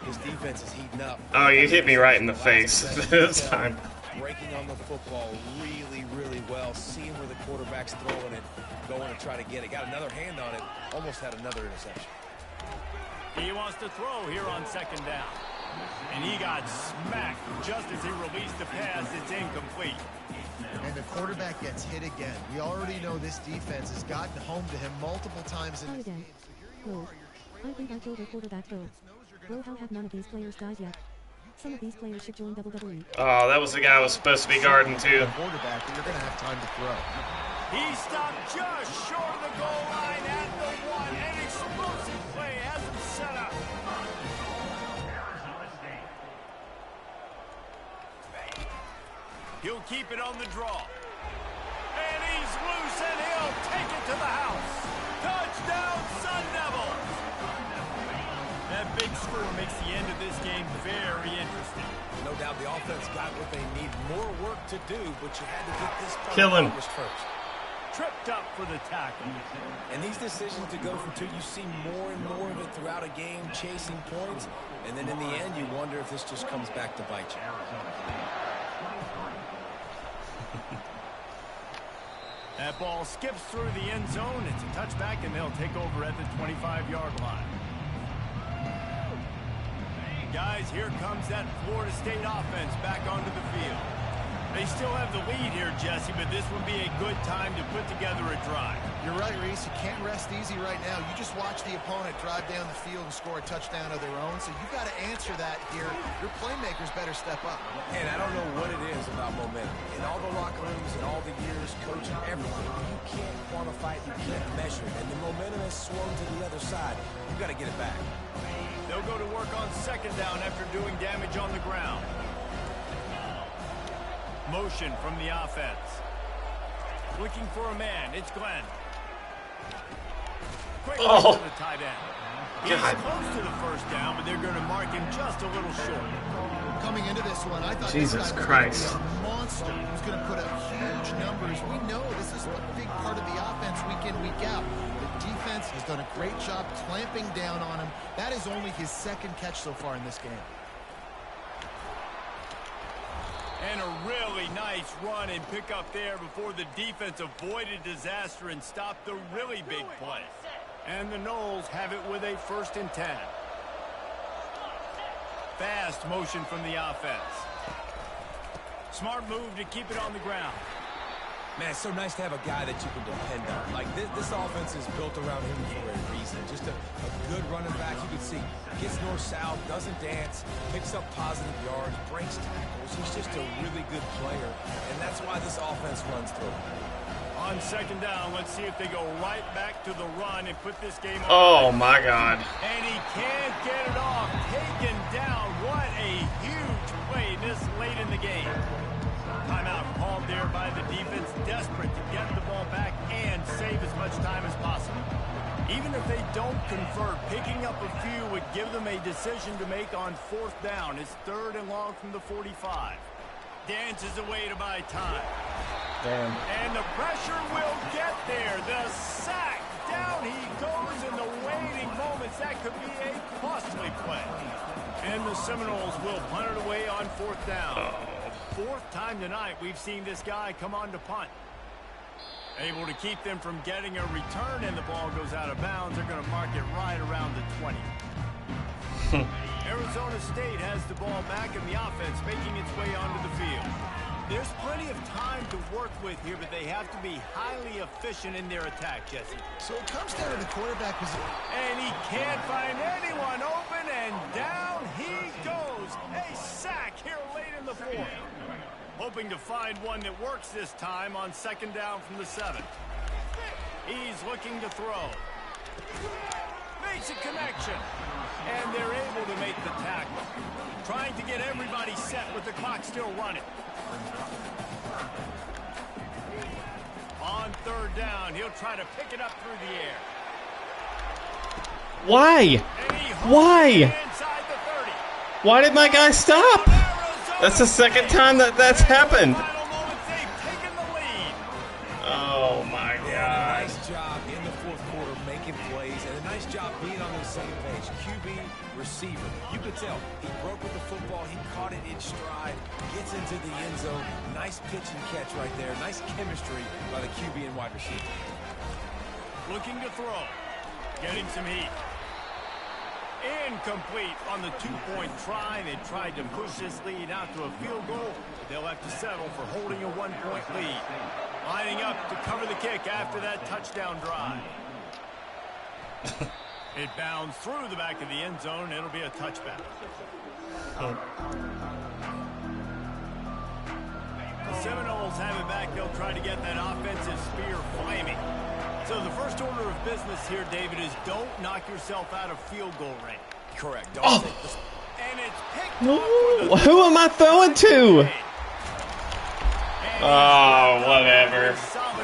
His defense is heating up.
Oh, you hit me right in the face. This time.
Breaking on the football really, really well. Seeing where the quarterback's throwing it, going to try to get it. Got another hand on it. Almost had another interception.
He wants to throw here on 2nd down. And he got smacked just as he released the pass. It's incomplete.
And the quarterback gets hit again. We already know this defense has gotten home to him multiple times in
Try
this
again.
game. So here you
Low.
are. You're
I think I killed our quarterback though. Low, how have none of these players died yet? Some of these players should join WWE.
Oh, that was the guy I was supposed to be guarding too.
quarterback, and you're going to have time to throw.
He stopped just short of the goal line at the 1. An explosive play He'll keep it on the draw. And he's loose, and he'll take it to the house. Touchdown, Sun Devils! That big score makes the end of this game very interesting.
No doubt the offense got what they need. More work to do, but you had to get this part
Kill him.
accomplished first.
Tripped up for the tackle.
And these decisions to go for two, you see more and more of it throughout a game, chasing points. And then in the end, you wonder if this just comes back to bite you.
That ball skips through the end zone. It's a touchback, and they'll take over at the 25-yard line. Guys, here comes that Florida State offense back onto the field. They still have the lead here, Jesse, but this would be a good time to put together a drive.
You're right, Reese. You can't rest easy right now. You just watch the opponent drive down the field and score a touchdown of their own, so you've got to answer that here. Your playmakers better step up.
And I don't know what it is about momentum. In all the locker rooms and all the years coaching, everything, you can't quantify it, you can't measure it. And the momentum has swung to the other side. You've got to get it back.
They'll go to work on second down after doing damage on the ground. Motion from the offense. Looking for a man. It's Glenn. Quick to the tight end. He's close to the first down, but they're going to mark him just a little short.
Coming into this one, I thought
Jesus
this guy
Christ.
was going to be a monster. He was going to put up huge numbers. We know this is a big part of the offense week in, week out. The defense has done a great job clamping down on him. That is only his second catch so far in this game.
And a really nice run and pick up there before the defense avoided disaster and stopped the really big play. And the Noles have it with a 1st and 10. Fast motion from the offense. Smart move to keep it on the ground.
Man, it's so nice to have a guy that you can depend on. Like, this offense is built around him for a reason. Just a good running back. You can see, gets north-south, doesn't dance, picks up positive yards, breaks tackles. He's just a really good player, and that's why this offense runs through.
On second down, let's see if they go right back to the run and put this game on.
Oh, my God.
And he can't get it off. Taken down. What a huge play this late in the game. Timeout called there by the defense, desperate to get the ball back and save as much time as possible. Even if they don't convert, picking up a few would give them a decision to make on 4th down. It's 3rd and long from the 45. Dances away to buy time.
Damn.
And the pressure will get there. The sack. Down he goes in the waiting moments. That could be a costly play. And the Seminoles will punt it away on 4th down. 4th time tonight we've seen this guy come on to punt. Able to keep them from getting a return, and the ball goes out of bounds. They're going to mark it right around the 20. Arizona State has the ball back in the offense, making its way onto the field. There's plenty of time to work with here, but they have to be highly efficient in their attack, Jesse.
So it comes down to the quarterback position.
And he can't find anyone open, and down he goes. A sack here late in the 4th. Hoping to find one that works this time on second down from the 7. He's looking to throw. Makes a connection. And they're able to make the tackle. Trying to get everybody set with the clock still running. On 3rd down, he'll try to pick it up through the air.
Why? Why?
Inside the 30.
Why did my guy stop? That's the second time that's happened. Oh, my God.
Nice job in the 4th quarter making plays, and a nice job being on the same page. QB, receiver. You could tell he broke with the football. He caught it in stride, gets into the end zone. Nice pitch and catch right there. Nice chemistry by the QB and wide receiver.
Looking to throw. Getting some heat. Incomplete on the 2-point try. They tried to push this lead out to a field goal. They'll have to settle for holding a 1-point lead. Lining up to cover the kick after that touchdown drive. It bounds through the back of the end zone. It'll be a touchback. The Seminoles have it back. They'll try to get that offensive spear flaming. So the first order of business here, David, is don't knock yourself out of field goal range.
Correct.
And it's picked up.
Who am I throwing to? Oh, whatever.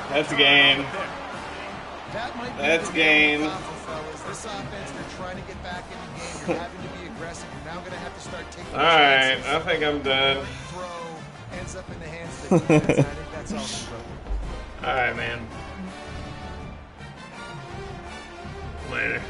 That's a game.
That might be
That's
the
game.
fellas. This offense, they're trying to get back in the game. You're having to be aggressive. You're now going to have to start taking
Alright,
chances.
I think I'm done.
Throw ends up in the hands of the defense, and I think that's all she wrote.
Alright, man. Later.